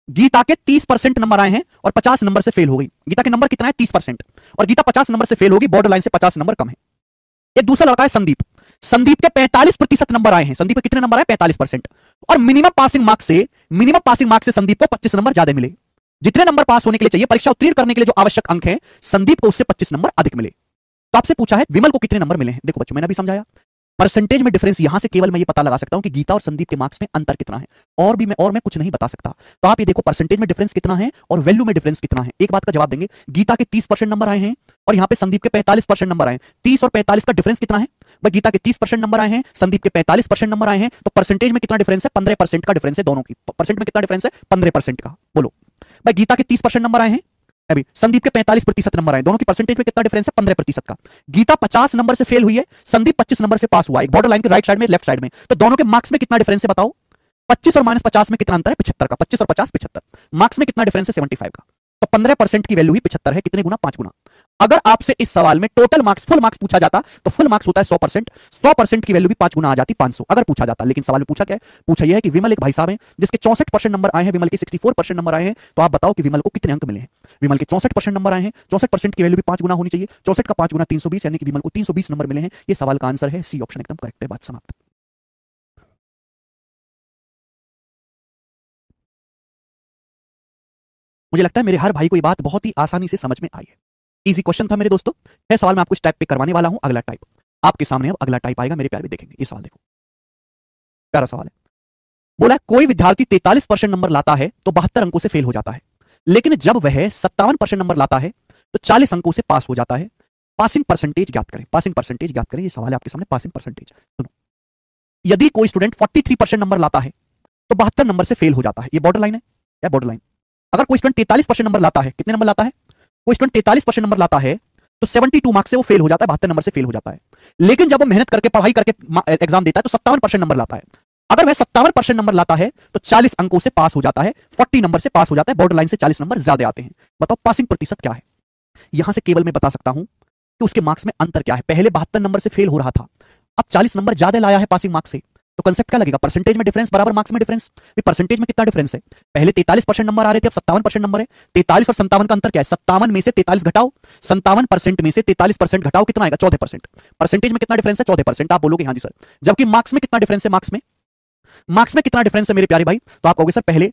गीता के 30% नंबर आए हैं और 50 नंबर से फेल हो गई। गीता के नंबर कितना है? 30%, और गीता 50 नंबर से फेल होगी, बॉर्डर लाइन से 50 नंबर कम है। एक दूसरा लड़का है संदीप, संदीप के 45% नंबर आए हैं। संदीप के कितने नंबर आए? 45%, और मिनिमम पासिंग मार्क्स से संदीप को 25 नंबर ज्यादा मिले। जितने नंबर पास होने के लिए चाहिए, परीक्षा उत्तीर्ण करने के लिए जो आवश्यक अंक है, संदीप को उससे 25 नंबर अधिक मिले। तो आपसे पूछा है विमल को कितने नंबर मिले हैं। देखो बच्चों, मैंने अभी समझाया, परसेंटेज में डिफरेंस यहां से केवल मैं ये पता लगा सकता हूं कि गीता और संदीप के मार्क्स में अंतर कितना है, और मैं कुछ नहीं बता सकता। तो आप ये देखो परसेंटेज में डिफरेंस कितना है और वैल्यू में डिफरेंस कितना है। एक बात का जवाब देंगे, गीता के 30% नंबर आए हैं और यहां पे संदीप के 45% नंबर आए हैं। 30 और 45 का डिफरेंस कितना है भाई? गीता के 30% नंबर आए हैं, संदीप के 45% नंबर आए हैं, तो परसेंटेज में कितना डिफरेंस है? 15% का डिफरेंस है दोनों की। परसेंट में कितना डिफरेंस है? 15% का। बोलो भाई, गीता के 30% नंबर आए हैं, अभी संदीप के 45% नंबर आए, दोनों की परसेंटेज में कितना डिफरेंस है? 15% का। गीता 50 नंबर से फेल हुई है, संदीप 25 नंबर से पास हुआ, एक बॉर्डर लाइन के राइट साइड में लेफ्ट साइड में, तो दोनों के मार्क्स में कितना डिफरेंस है बताओ? 25 और -50 में कितना अंतर है? 75 का। 25 और 50 75, मार्क्स में कितना डिफरेंस है? 75 का। तो 15% की वैल्यू ही 75 है, कितने गुना? 5 गुना। अगर आपसे इस सवाल में टोटल मार्क्स फुल मार्क्स पूछा जाता तो फुल मार्क्स होता है 100%, 100% की वैल्यू भी 5 गुना आ जाती, 500 अगर पूछा जाता। लेकिन सवाल में पूछा क्या है? पूछा यह है कि विमल एक भाई साहब हैं जिसके 64% नंबर आए हैं, विमल के 64% नंबर आए हैं, तो आप बताओ कि विमल को कितने अंक मिले हैं। विमल के 64% नंबर आए हैं, 64% की वैल्यू भी 5 गुना होनी चाहिए, 64 का 5 गुना 320, यानी कि विमल को 320 नंबर मिले हैं। ये सवाल का आंसर है सी ऑप्शन, एकदम करेक्ट है, बात समाप्त। मुझे लगता है मेरे हर भाई को ये बात बहुत ही आसानी से समझ में आई है। इजी क्वेश्चन था मेरे दोस्तों। यह सवाल मैं आपको इस टाइप पे करवाने वाला हूं। अगला टाइप आपके सामने, अब अगला टाइप आएगा मेरे प्यारे भी, देखेंगे ये सवाल। देखो प्यारा सवाल है, बोला कोई विद्यार्थी 43% नंबर लाता है तो 72 अंकों से फेल हो जाता है, लेकिन जब वह 57% नंबर लाता है तो 40 अंकों से पास हो जाता है। पासिंग परसेंटेज ज्ञात करें। पासिंग परसेंटेज ज्ञात करें, ये सवाल है आपके सामने। पासिंग परसेंटेज सुनो, यदि कोई स्टूडेंट 43% नंबर लाता है तो 72 नंबर से फेल हो जाता है। ये बॉर्डर लाइन है या बॉर्डर लाइन। अगर कोई स्टूडेंट 43% नंबर लाता है, कितने नंबर लाता है? कोई स्टूडेंट 43% नंबर लाता है तो 72 मार्क्स से वो फेल हो जाता है, 72 नंबर से फेल हो जाता है। लेकिन जब वो मेहनत करके पढ़ाई करके एग्जाम देता है तो 57% नंबर लाता है। अगर वह 57% नंबर लाता है तो 40 अंकों से पास हो जाता है, 40 नंबर से पास हो जाता है, बॉर्डर लाइन से 40 नंबर ज्यादा आते हैं। बताओ पासिंग प्रतिशत क्या है? यहां से केवल मैं बता सकता हूं कि उसके मार्क्स में अंतर क्या है। पहले 72 नंबर से फेल हो रहा था, अब 40 नंबर ज्यादा लाया है पासिंग मार्क्स से, तो कंसेप्ट क्या लगेगा? परसेंटेज में डिफरेंस बराबर मार्क्स में डिफरेंस। परसेंटेज में कितना डिफरेंस है? पहले 43% नंबर आ रहे थे, अब 57% नंबर है। 43 और 57 का अंतर क्या है? 57 में से 43 घटाओ, 57% में से 43% घटाओ, कितना आएगा? 14%। परसेंटेज में कितना डिफरेंस है? 14%। आप बोलोगे हाँ जी सर। जबकि मार्क्स में कितना डिफरेंस है? मार्क्स में कितना डिफरेंस है मेरे प्यारे भाई? तो आप कहोगे सर पहले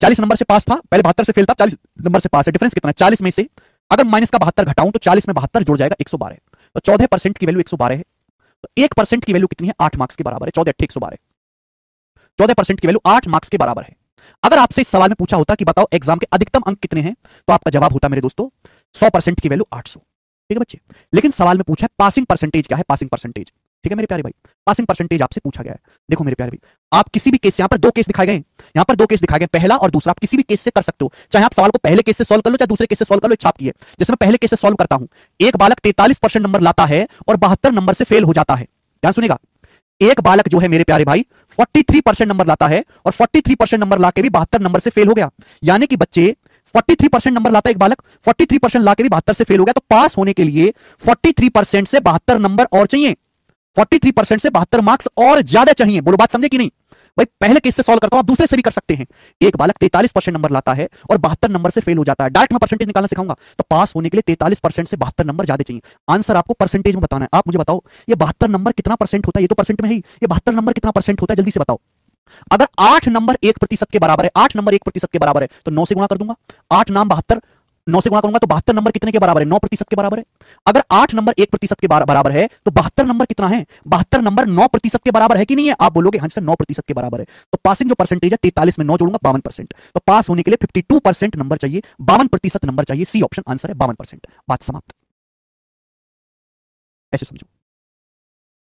40 नंबर से पास था, पहले 72 से फेल था, 40 नंबर से पास है। डिफरेंस कितना है? 40 में से अगर माइनस का 72 घटाऊं तो 40 में 72 जुड़ जाएगा 112। तो 14% की वैल्यू 112 है, तो 1% की वैल्यू कितनी है? 8 मार्क्स के बराबर है। 14 112, 14% की वैल्यू 8 मार्क्स के बराबर है। अगर आपसे इस सवाल में पूछा होता कि बताओ एग्जाम के अधिकतम अंक कितने हैं, तो आपका जवाब होता मेरे दोस्तों 100% की वैल्यू 800। ठीक है बच्चे, लेकिन सवाल में पूछा है पासिंग परसेंटेज क्या है? Passing percentage. ठीक है मेरे प्यारे भाई, पासिंग परसेंटेज आपसे पूछा गया है। देखो मेरे प्यारे भाई, आप किसी भी केस, यहां पर दो केस दिखाए गए, यहां पर दो केस दिखाए गए, पहला और दूसरा। आप किसी भी केस से कर सकते हो, चाहे आप सवाल को पहले केस से सॉल्व कर लो, चाहे दूसरे केस से सॉल्व कर लो, इच्छा आपकी है। जैसे मैं पहले केस से सॉल्व करता हूं, एक बालक 43% नंबर लाता है और 72 नंबर से फेल हो जाता है। ध्यान सुनेगा, एक बालक जो है मेरे प्यारे भाई 43% नंबर लाता है और 43% नंबर लाके भी 72 नंबर से फेल हो गया। यानी कि बच्चे 43% नंबर लाता है एक बालक, 43% लाके भी 72 से फेल हो गया, तो पास होने के लिए 43% से 72 नंबर और चाहिए, 43% से 72 मार्क्स और ज्यादा चाहिए। बोलो बात समझे कि नहीं भाई? पहले केस से सॉल्व करता हूं, आप दूसरे से भी कर सकते हैं। एक बालक 43% नंबर लाता है और 72 नंबर से फेल हो जाता है। डायरेक्ट मैं परसेंटेज निकालना सिखाऊंगा, तो पास होने के लिए 43% से 72 नंबर ज्यादा चाहिए। आंसर आपको परसेंटेज में बताना है। आप मुझे बताओ ये 72 नंबर कितना परसेंट होता है? ये तो परसेंट में है ही, ये 72 नंबर कितना परसेंट होता है? जल्दी से बताओ। अगर 8 नंबर 1% के बराबर है, 8 नंबर 1% के बराबर है, तो 9 से गुणा कर दूंगा। 8 नाम 72, 9 से गुणा करूंगा तो 72 नंबर कितने के बराबर है? 9% के बराबर है। अगर 8 नंबर 1% के बराबर है तो 72 नंबर कितना है? 72 नंबर 9% के बराबर है कि नहीं है? आप बोलोगे हाँ सर 9% के बराबर है। तो पासिंग जो परसेंटेज है 43 में 9 जोड़ूंगा 52%। तो पास होने के लिए 52% नंबर चाहिए, 52% नंबर चाहिए। सी ऑप्शन आंसर है 52%। बात समाप्त। ऐसे समझो,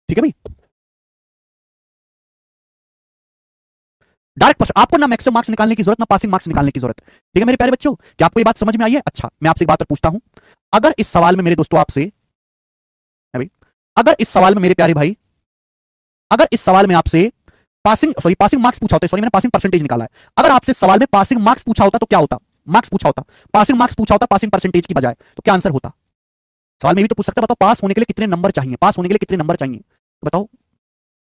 ठीक है भाई। डायरेक्ट क्वेश्चन, आपको ना मैक्सिमम मार्क्स निकालने की जरूरत, ना पासिंग मार्क्स निकालने की जरूरत। ठीक है मेरे प्यारे बच्चों, क्या आपको ये बात समझ में आई है? अच्छा, मैं आपसे एक बात और पूछता हूं। अगर इस सवाल में मेरे दोस्तों आपसे भाई, अगर इस सवाल में मेरे प्यारे भाई, अगर इस सवाल में आपसे पासिंग मार्क्स पूछा होता है, सॉरी मैंने पासिंग परसेंटेज निकाला है। अगर आपसे सवाल में पासिंग मार्क्स पूछा होता तो क्या होता? मार्क्स पूछा होता, पासिंग मार्क्स पूछा होता पासिंग परसेंटेज की बजाय, तो क्या आंसर होता? सवाल में भी तो पूछ सकता है, बताओ पास होने के लिए कितने नंबर चाहिए, पास होने के लिए कितने नंबर चाहिए, तो बताओ।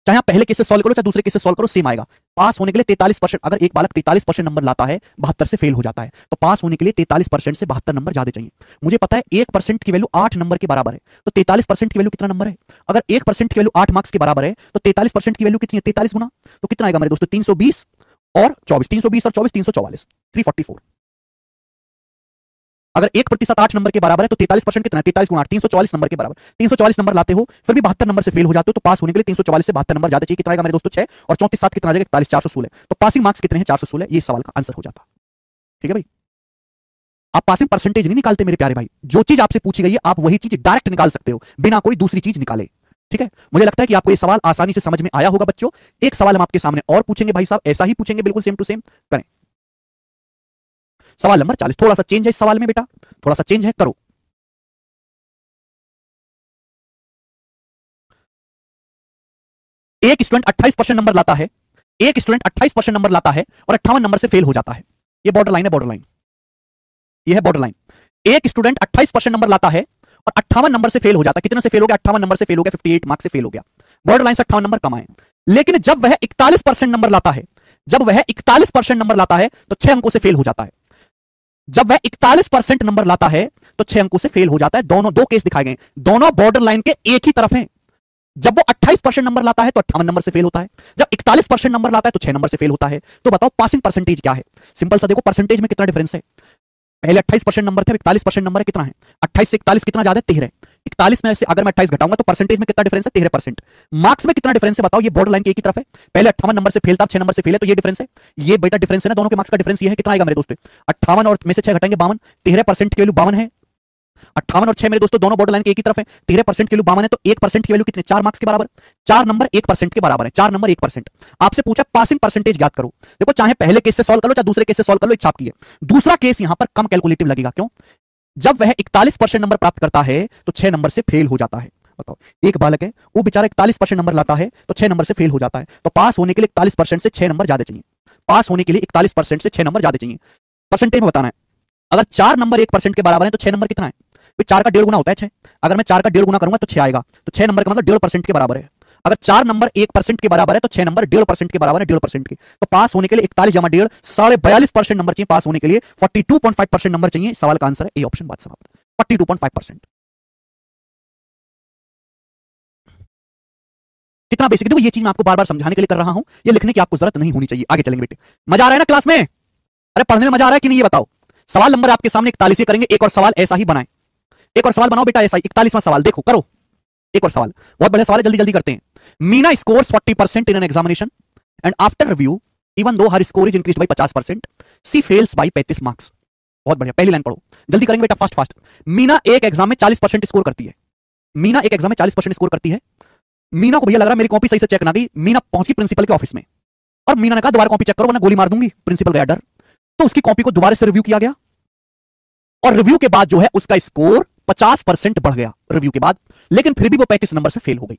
चाहे आप पहले केस से सॉल्व करो चाहे दूसरे केस से सॉल्व करो, सेम आएगा। पास होने के लिए 43%, अगर एक बालक 43% नंबर लाता है 72 से फेल हो जाता है, तो पास होने के लिए 43% से 72 नंबर ज्यादा चाहिए। मुझे पता है 1% की वैल्यू 8 नंबर के बराबर है, तो 43% की वैल्यू कितना नंबर है? अगर 1% की वैल्यू 8 मार्क्स के बराबर है तो 43% की वैल्यू कितनी है? 43 गुना, तो कितना आएगा मेरे दोस्तों? 320 और 24, 320 और 24 344, 344। अगर 1% 8 नंबर के बराबर है तो 43% कितना है? 43 गुना 8, 344 नंबर के बराबर। 344 नंबर लाते हो फिर भी 72 नंबर से फेल हो जाते हो, तो पास होने के लिए 344 से 72 नंबर ज्यादा चाहिए। कितना आएगा मेरे दोस्तों? 6 और 34 7 कितना आ जाएगा? 41, 416। तो पासिंग मार्क्स कितने हैं? 416। ये सवाल का आंसर हो जाता। ठीक है भाई, आप पासिंग परसेंटेज नहीं निकालते मेरे प्यारे भाई, जो चीज आपसे पूछी गई है आप वही चीज डायरेक्ट निकाल सकते हो बिना कोई दूसरी चीज निकाले। ठीक है, मुझे लगता है कि आपको ये सवाल आसानी से समझ में आया होगा बच्चों। एक सवाल हम आपके सामने और पूछेंगे भाई साहब, ऐसा ही पूछेंगे बिल्कुल सेम टू सेम। करें सवाल नंबर 40। थोड़ा सा चेंज है इस सवाल में बेटा, थोड़ा सा चेंज है, करो। एक स्टूडेंट 28% नंबर लाता है, एक स्टूडेंट 28% नंबर लाता है और 58 नंबर से फेल हो जाता है। ये बॉर्डर लाइन है, बॉर्डर लाइन, ये है बॉर्डर लाइन। एक स्टूडेंट 28% नंबर लाता है और 58 नंबर से फेल हो जाता है। कितने से फेल हो गया? 58 नंबर से फेल हो गया, 58 मार्क्स से फेल हो गया। बॉर्डर लाइन से 58 नंबर कम आए। लेकिन जब वह 41% नंबर लाता है, जब वह 41% नंबर लाता है तो 6 अंकों से फेल हो जाता है। जब वह 41% नंबर लाता है तो 6 अंकों से फेल हो जाता है। दोनों दो केस दिखाए गए, दोनों बॉर्डर लाइन के एक ही तरफ हैं। जब वो 28% नंबर लाता है तो 58 नंबर से फेल होता है, जब 41% नंबर लाता है तो 6 नंबर से फेल होता है। तो बताओ पासिंग परसेंटेज क्या है? सिंपल सा देखो, परसेंटेज में कितना डिफरेंस है। पहले 28% नंबर थे, 41% नंबर है, कितना है? 28 से 41 कितना ज्यादा है? 13। 41 में से अगर मैं 28 घटाऊंगा तो परसेंटेज में कितना डिफरेंस है? 13%। मार्क्स में कितना डिफरेंस है बताओ? ये बॉर्डर लाइन की एक ही तरफ है। पहले 58 नंबर से फेल था, 6 नंबर से फेल है, तो ये डिफरेंस है। ये बेटा डिफरेंस है ना, दोनों के मार्क्स का डिफरेंस ये है। कितना आएगा मेरे दोस्तों? 58 और में से 6 घटाएंगे 52, 13% की वैल्यू 52 है। 58 और 6 मेरे दोस्तों दोनों बॉर्डर लाइन के एक ही तरफ है। 13% की वैल्यू 52 है, तो 1% की वैल्यू कितने? 4 मार्क्स के बराबर। 4 नंबर 1% के बराबर है, 4 नंबर 1%। आपसे पूछा पासिंग परसेंटेज ज्ञात करो। देखो चाहे पहले केस से सॉल्व करो चाहे दूसरे केस से सॉल्व कर लो, इच्छा आपकी है। दूसरा केस यहां पर कम कैलकुलेटिव लगेगा। क्यों? जब वह 41% नंबर प्राप्त करता है तो 6 नंबर से फेल हो जाता है। बताओ, एक बालक है वो बेचारा 41% नंबर लाता है तो 6 नंबर से फेल हो जाता है। तो पास होने के लिए 41% से 6 नंबर ज्यादा चाहिए। पास होने के लिए 41% से 6 नंबर ज्यादा चाहिए। परसेंटेज में बताना है। अगर 4 नंबर 1% के बराबर है तो 6 नंबर कितना है? 4 का 1.5 गुना होता है 6। अगर मैं 4 का 1.5 गुना करूंगा तो 6 आएगा, तो 6 नंबर का मतलब 1.5% के बराबर है। अगर 4 नंबर 1% के बराबर है तो 6 नंबर 1.5% के बराबर है, 1.5% के। तो पास होने के लिए 41 जमा 1.5 42% नंबर चाहिए। पास होने के लिए 42.5% नंबर चाहिए। सवाल का आंसर है ए ऑप्शन। बात समाप्त। 42.5%। कितना बेसिक। देखो ये चीज मैं आपको बार बार समझाने के लिए कर रहा हूं, ये लिखने की आपको जरूरत नहीं होनी चाहिए। आगे चलेंगे बेटे, मजा आ रहा है ना क्लास में? अरे पढ़ने में मजा आ रहा है कि नहीं ये बताओ। सवाल नंबर आपके सामने 41 करेंगे, एक और सवाल ऐसा ही बनाए। एक और सवाल बनाओ बेटा ऐसा ही, 41वां सवाल देखो, करो एक और सवाल। बहुत बढ़िया सवाल है, जल्दी जल्दी करते हैं। Meena scores 40% in an examination and after review even though her score is increased by 50% she fails by 35 marks. बहुत बढ़िया, पहली लाइन पढ़ो, जल्दी करेंगे बेटा, फास्ट फास्ट। मीना एक एग्जाम में 40% स्कोर करती है। मीना एक एग्जाम में 40% स्कोर करती है। मीना को भैया लग रहा है मेरी कॉपी सही से चेक ना की। मीना पहुंची प्रिंसिपल के ऑफिस में और मीना ने कहा दोबारा कॉपी चेक करो वरना गोली मार दूंगी। प्रिंसिपल गया डर, तो उसकी कॉपी को दोबारा से रिव्यू किया गया और रिव्यू के बाद जो है उसका स्कोर 50% बढ़ गया रिव्यू के बाद, लेकिन फिर भी वो 35 नंबर से फेल हो गई।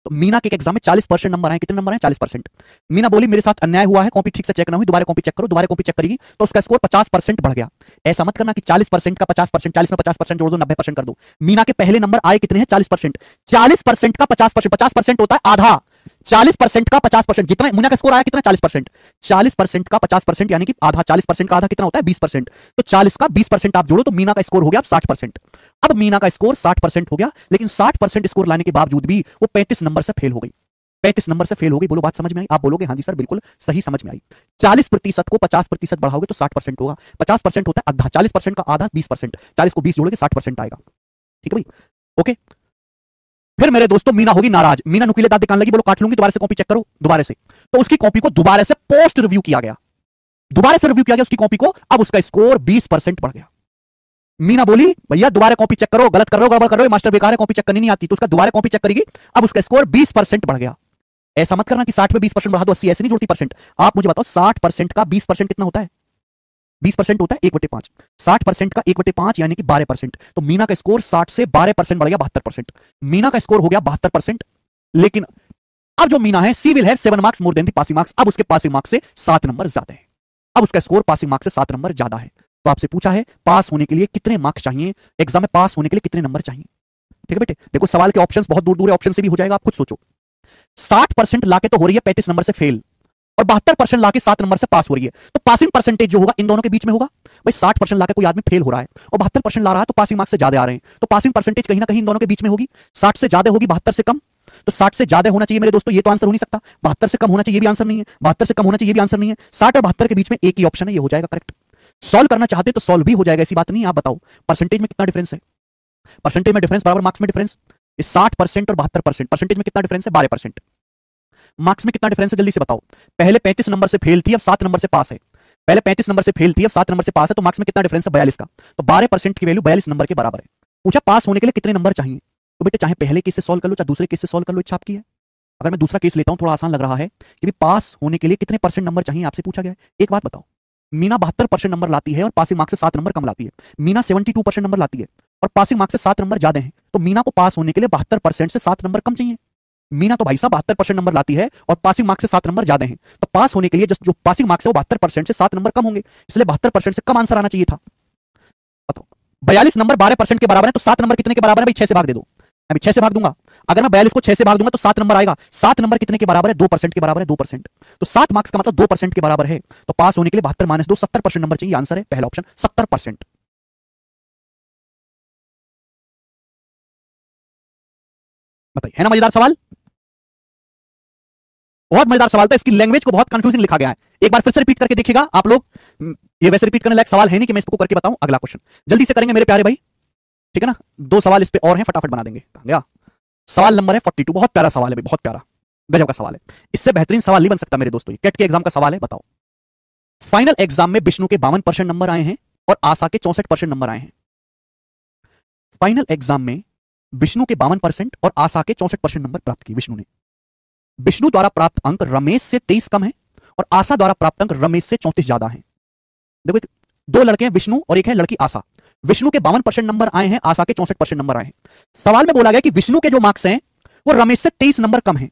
तो मीना के एग्जाम में 40% नंबर आए। कितने नंबर आए? 40%। मीना बोली मेरे साथ अन्याय हुआ है, कॉपी ठीक से चेक ना हुई, दोबारा कॉपी चेक करो। दोबारा कॉपी चेक करेगी तो उसका स्कोर 50% बढ़ गया। ऐसा मत करना कि 40% का 50%, 40 में 50% जोड़ दो 90% कर दो। मीना के पहले नंबर आए कितने हैं? 40%। 40% का 50%, 50% होता है आधा। 40% का 50%, जितना मीना का स्कोर आया कितना? 40%। 40% का 50% यानी कि आधा। 40% का आधा कितना होता है? 20%। तो 40 का 20% आप जोड़ो तो मीना का स्कोर हो गया 60%। अब मीना का स्कोर 60% हो गया, लेकिन 60% स्कोर लाने के बावजूद भी वो 35 नंबर से फेल हो गई। 35 नंबर से फेल हो गई, बोलो बात समझ में आई? आप बोलोगे हाँ जी सर बिल्कुल सही समझ में आई। 40% को 50% बढ़ाओगे तो 60% होगा। 50% होता है आधा, 40% का आधा 20%, 40 को 20 जोड़ोगे 60% आएगा। ठीक है भाई, ओके। फिर मेरे दोस्तों मीना होगी नाराज, मीना नुकीले दांत दिखाने लगी, बोलो काट लूंगी, दोबारा से कॉपी चेक करो दोबारा से। तो उसकी कॉपी को दोबारा से पोस्ट रिव्यू किया गया, दोबारा से रिव्यू किया गया उसकी कॉपी को, अब उसका स्कोर 20% बढ़ गया। मीना बोली भैया दोबारा कॉपी चेक करो, गलत कर रहे हो, गड़बड़ कर रहे हो, मास्टर बेकार है, कॉपी चेक करनी नहीं आती। तो उसका दोबारा कॉपी चेक करेगी, अब उसका स्कोर 20% बढ़ गया। ऐसा मत करना कि 60 में 20% बढ़ा दो 80, ऐसे नहीं जुड़ती परसेंट। आप मुझे बताओ 60% का 20% कितना होता है? 20% होता है 1/5। 60% का 1/5 यानी कि 12%। तो मीना का स्कोर 60 से 12% बढ़ गया 72%। मीना का स्कोर हो गया 72%। लेकिन अब जो मीना है she will have 7 marks more than the passing marks, अब उसके पासिंग मार्क्स से 7 नंबर ज्यादा है। अब उसका स्कोर पासिंग मार्क्स से 7 नंबर ज्यादा है। तो आपसे पूछा है पास होने के लिए कितने मार्क्स चाहिए, एग्जाम में पास होने के लिए कितने नंबर चाहिए। ठीक है बेटे, देखो सवाल के ऑप्शंस बहुत दूर दूर है, ऑप्शन से भी हो जाएगा, आप खुद सोचो। 60% लाके तो हो रही है 35 नंबर से फेल, और 72% लाके 7 नंबर से पास हो रही है। तो पासिंग परसेंटेज जो होगा इन दोनों के बीच में होगा। भाई 60% लाके कोई आदमी फेल हो रहा है और 72% ला रहा है, तो पासिंग मार्क्स से ज्यादा आ रहे हैं, तो पासिंग परसेंटेज कहीं ना कहीं इन दोनों के बीच में होगी। 60 से ज्यादा होगी 72 से कम, तो 60 से ज्यादा होना चाहिए मेरे दोस्तों, ये तो आंसर हो नहीं सकता। 72 से कम होना चाहिए, ये भी आंसर नहीं है। 72 से कम होना चाहिए, ये भी आंसर नहीं है। 60 और 72 के बीच में एक ही ऑप्शन है, ये हो जाएगा करेक्ट। सॉल्व करना चाहते तो सॉल्व भी हो जाएगा, ऐसी बात नहीं है। आप बताओ परसेंटेज में कितना डिफरेंस है? परसेंटेज में डिफरेंस बराबर मार्क्स में डिफरेंस। 60% और 72%, परसेंटेज में कितना डिफरेंस है? 12%। मार्क्स में कितना डिफरेंस है जल्दी से बताओ। पहले 35 नंबर से फेल थी, अब 7 नंबर से पास है। पहले 35 नंबर से फेल थी, अब 7 नंबर से पास है, तो मार्क्स में कितना डिफरेंस है? 42 का। तो 12% की वैल्यू 42 नंबर के बराबर है। पूछा पास होने के लिए कितने नंबर चाहिए, तो बेटे चाहे पहले केस से सॉल्व कर लो चाहे दूसरे केस से सॉल्व कर लो, इच्छा आपकी है। अगर मैं दूसरा केस लेता हूं, थोड़ा आसान लग रहा है कि भी पास होने के लिए कितने परसेंट नंबर चाहिए आपसे पूछा गया है। एक बात बताओ, मीना 72% नंबर लाती है और पासिंग मार्क्स से 7 नंबर कम लाती है। मीना 72% नंबर लाती है और पासिंग मार्क्स से 7 नंबर ज्यादा है, तो मीना को पास होने के लिए 72% से 7 नंबर कम चाहिए। मीना तो भाई साहब 72% नंबर लाती है और पासिंग मार्क्स से 7 नंबर ज्यादा हैं, तो पास होने के लिए जो पासिंग मार्क्स है वो 72% से 7 नंबर कम होंगे, इसलिए 72% से कम आंसर आना चाहिए था। बताओ 42 नंबर 12% के बराबर है, तो 7 नंबर कितने के बराबर है भाई? 6 से भाग दे दो। अभी 6 से भाग दूंगा, अगर मैं 42 को 6 से भाग दूंगा तो 7 नंबर आएगा। 7 नंबर कितने के बराबर है? 2% के बराबर है, 2%। तो 7 मार्क्स का मतलब 2% के बराबर है, तो पास होने के लिए 72 - 2 70% नंबर चाहिए। आंसर है पहला ऑप्शन 70%। बताइए, है ना मजेदार सवाल? बहुत मजेदार सवाल था, इसकी लैंग्वेज को बहुत कंफ्यूजिंग लिखा गया है। एक बार फिर से रिपीट करके देखिएगा आप लोग। ये वैसे रिपीट करने लायक सवाल है नहीं कि मैं इसको करके बताऊं। अगला क्वेश्चन जल्दी से करेंगे मेरे प्यारे भाई, ठीक है ना? 2 सवाल इस पे और हैं, फटाफट बना देंगे। कहां गया? सवाल नंबर है 42। बहुत प्यारा सवाल है भाई, बहुत प्यारा, गजब का सवाल है। इससे बेहतरीन सवाल नहीं बन सकता मेरे दोस्तों। कैट के एग्जाम का सवाल है। बताओ फाइनल एग्जाम में विष्णु के 52% नंबर आए हैं और आशा के 64% नंबर आए हैं। फाइनल एग्जाम में विष्णु के 52% और आशा के 64% नंबर प्राप्त किए विष्णु ने। विष्णु द्वारा प्राप्त अंक रमेश से 23 कम है और आशा द्वारा प्राप्त अंक रमेश से 34 ज्यादा है। देखो दो लड़के हैं विष्णु और एक है लड़की आशा। विष्णु के 52% नंबर आए हैं, आशा के 64% नंबर आए हैं। सवाल में बोला गया कि विष्णु के जो मार्क्स हैं वो रमेश से 23 नंबर कम है।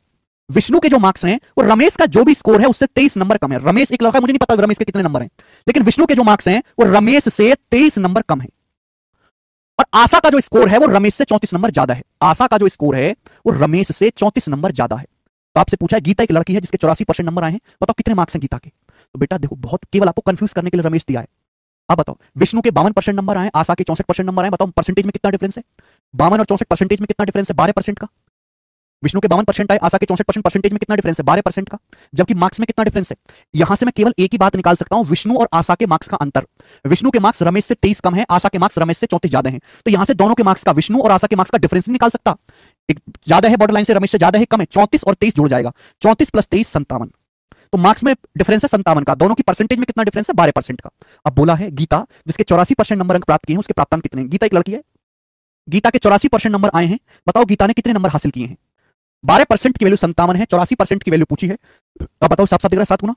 विष्णु के जो मार्क्स हैं वो रमेश का जो भी स्कोर है उससे 23 नंबर कम है। रमेश एक लड़का, मुझे नहीं पता रमेश के कितने नंबर हैं, लेकिन विष्णु के जो मार्क्स हैं वो रमेश से 23 नंबर कम है। और आशा का जो स्कोर है वो रमेश से 34 नंबर ज्यादा है। आशा का जो स्कोर है वो रमेश से 34 नंबर ज्यादा है। तो आपसे पूछा है गीता एक लड़की है जिसके 84% नंबर आए हैं, बताओ कितने मार्क्स हैं गीता के। तो बेटा देखो बहुत केवल आपको कंफ्यूज करने के लिए रमेश दिया है। अब बताओ विष्णु के 52% नंबर आए, आशा के 64% नंबर आए, बताओ परसेंटेज में कितना डिफरेंस है? 52 और 64 परसेंटेज में कितना डिफरेंस है? 12% का। विष्णु के 52% आए, आशा के 64%, परसेंटेज में कितना डिफरेंस है? 12% का। जबकि मार्क्स में कितना डिफरेंस है? यहां से मैं केवल एक ही बात निकाल सकता हूं, विष्णु और आशा के मार्क्स का अंतर। विष्णु के मार्क्स रमेश से 23 कम है, आशा के मार्क्स रमेश से 34 ज्यादा हैं। तो यहां से दोनों के मार्क्स का, विष्णु और आशा के मार्क्स का डिफरेंस नहीं निकाल सकता। एक ज्यादा है बॉर्डर लाइन से, रमेश से ज्यादा है कम है, 34 और 23 जुड़ जाएगा, 34 + 23 57। तो मार्क्स में डिफरेंस है 57 का। दोनों की परसेंटेज में कितना डिफरेंस है? 12% का। अब बोला है गीता जिसके 84% नंबर अंक प्राप्त किए हैं उसके प्राप्तांक कितने हैं? गीता एक लड़की है, गीता के 84% नंबर आए हैं, बताओ गीता ने कितने नंबर हासिल किए हैं? 12% की वैल्यू 57 है, 84% की वैल्यू पूछी है। अब बताओ साफ साफ दिख रहा है 7 गुना,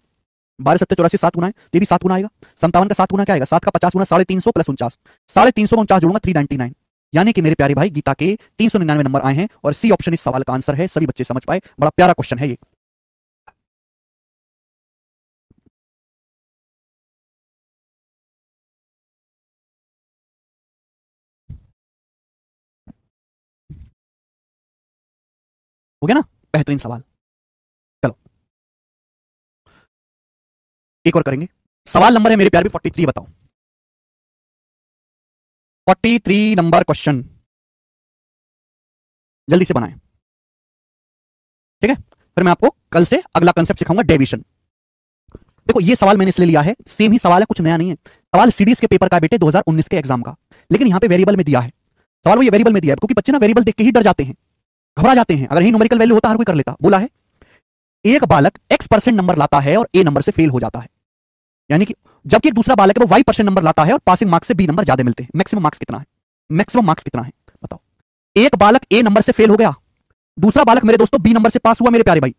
12 7 84 7 गुना है, ये भी 7 गुना आएगा। 57 का 7 गुना क्या आएगा? 7 का 50 गुना 350 + 49, 350 में 49 जोड़ूंगा 399, यानी कि मेरे प्यारे भाई गीता के 399 नंबर आए हैं और सी ऑप्शन इस सवाल का आंसर है। सभी बच्चे समझ पाए, बड़ा प्यारा क्वेश्चन है ये। हो गया ना? बेहतरीन सवाल। चलो एक और करेंगे। सवाल नंबर है मेरे प्यारे 43, बताओ 43 नंबर क्वेश्चन, जल्दी से बनाएं, ठीक है? फिर मैं आपको कल से अगला कंसेप्ट सिखाऊंगा, डेविएशन। देखो ये सवाल मैंने इसलिए लिया है, सेम ही सवाल है, कुछ नया नहीं है। सवाल सीडीएस के पेपर का है बेटे, 2019 के एग्जाम का, लेकिन यहां पे वेरिएबल में दिया है सवाल, वो ये वेरिएबल में दिया है क्योंकि बच्चे ना वेरिएबल देख के ही डर जाते हैं, घबरा जाते हैं। अगर यही न्यूमेरिकल वैल्यू होता हर कोई कर लेता। बोला है एक बालक x% नंबर लाता है और a नंबर से फेल हो जाता है, यानी कि जबकि एक दूसरा बालक है वो y% नंबर लाता है और पासिंग मार्क्स से b नंबर ज्यादा मिलते हैं। मैक्सिमम मार्क्स कितना है? मैक्सिमम मार्क्स कितना है बताओ? एक बालक a नंबर से फेल हो गया, दूसरा बालक मेरे दोस्तों b नंबर से पास हुआ। मेरे प्यारे भाई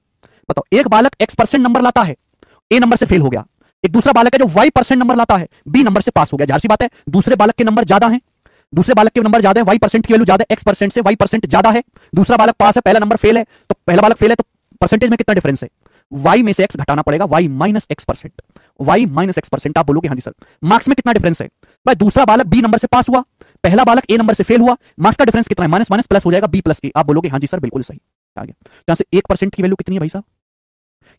बताओ, एक बालक x% नंबर लाता है, a नंबर से फेल हो गया, एक दूसरा बालक है जो y% नंबर लाता है, b नंबर से पास हो गया। जाहिर सी बात है दूसरे बालक के नंबर ज्यादा हैं, दूसरे बालक के नंबर ज्यादा है, y% की वैल्यू ज्यादा है, x% से y% ज्यादा है, दूसरा बालक पास है, पहला नंबर फेल है, तो पहला बालक फेल है तो परसेंटेज में कितना डिफरेंस है? y में से x घटाना पड़ेगा, y minus x%, y minus x%। आप बोलोगे हाँ जी सर मार्क्स में कितना डिफरेंस है? भाई दूसरा बालक b नंबर से पास हुआ, पहला बालक a नंबर से फेल हुआ, मार्क्स का डिफरेंस कितना है? माइनस माइनस प्लस हो जाएगा, b प्लस a। आप बोलोगे हाँ जी सर बिल्कुल सही आ गया। यहां से 1% की वैल्यू कितनी है भाई साहब?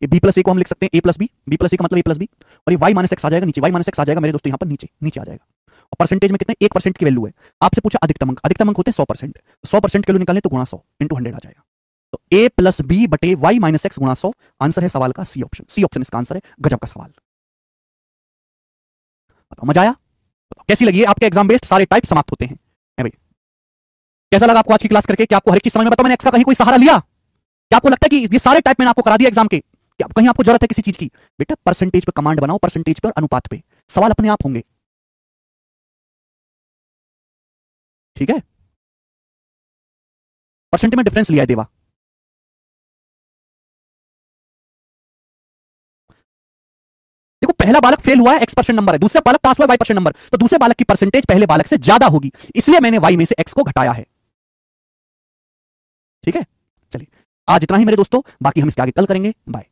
ये b प्लस a को हम लिख सकते हैं a plus b, b plus a का मतलब a प्लस b, और ये y माइनस x आ जाएगा नीचे, y माइनस x आ जाएगा मेरे दोस्तों यहाँ पर नीचे नीचे आ जाएगा। और परसेंटेज में कितने? 1% की वैल्यू है। आपसे पूछा अधिकतम अंक, अधिकतम अंक होते हैं 100%, 100% की वैल्यू निकालें तो गुणा 100 इंटू 100 आ जाएगा। तो a प्लस b बटे y माइनस x गुणा 100 आंसर है सवाल का सी ऑप्शन। सी ऑप्शन इसका आंसर है। गजब का सवाल। बताओ मजा आया? बताओ कैसी लगी है? आपके एग्जाम बेस्ड सारे टाइप समाप्त होते हैं भाई। कैसा लगा आपको आज की क्लास करके? क्या आपको हर एक चीज समझ में? बताओ मैंने एक्स का कहीं कोई सहारा लिया? क्या आपको लगता है कि ये सारे टाइप मैंने आपको करा दिया एग्जाम के? क्या कहीं आपको जरूरत है किसी चीज की? बेटा परसेंटेज पे कमांड बनाओ, परसेंटेज पर अनुपात पे सवाल अपने आप होंगे। ठीक है, परसेंटेज में डिफरेंस लिया है देवा। देखो पहला बालक फेल हुआ है, x% नंबर है, दूसरा बालक पास हुआ है, y% नंबर, तो दूसरे बालक की परसेंटेज पहले बालक से ज्यादा होगी, इसलिए मैंने y में से x को घटाया है। ठीक है, चलिए आज इतना ही मेरे दोस्तों, बाकी हम इसके आगे कल करेंगे। बाय।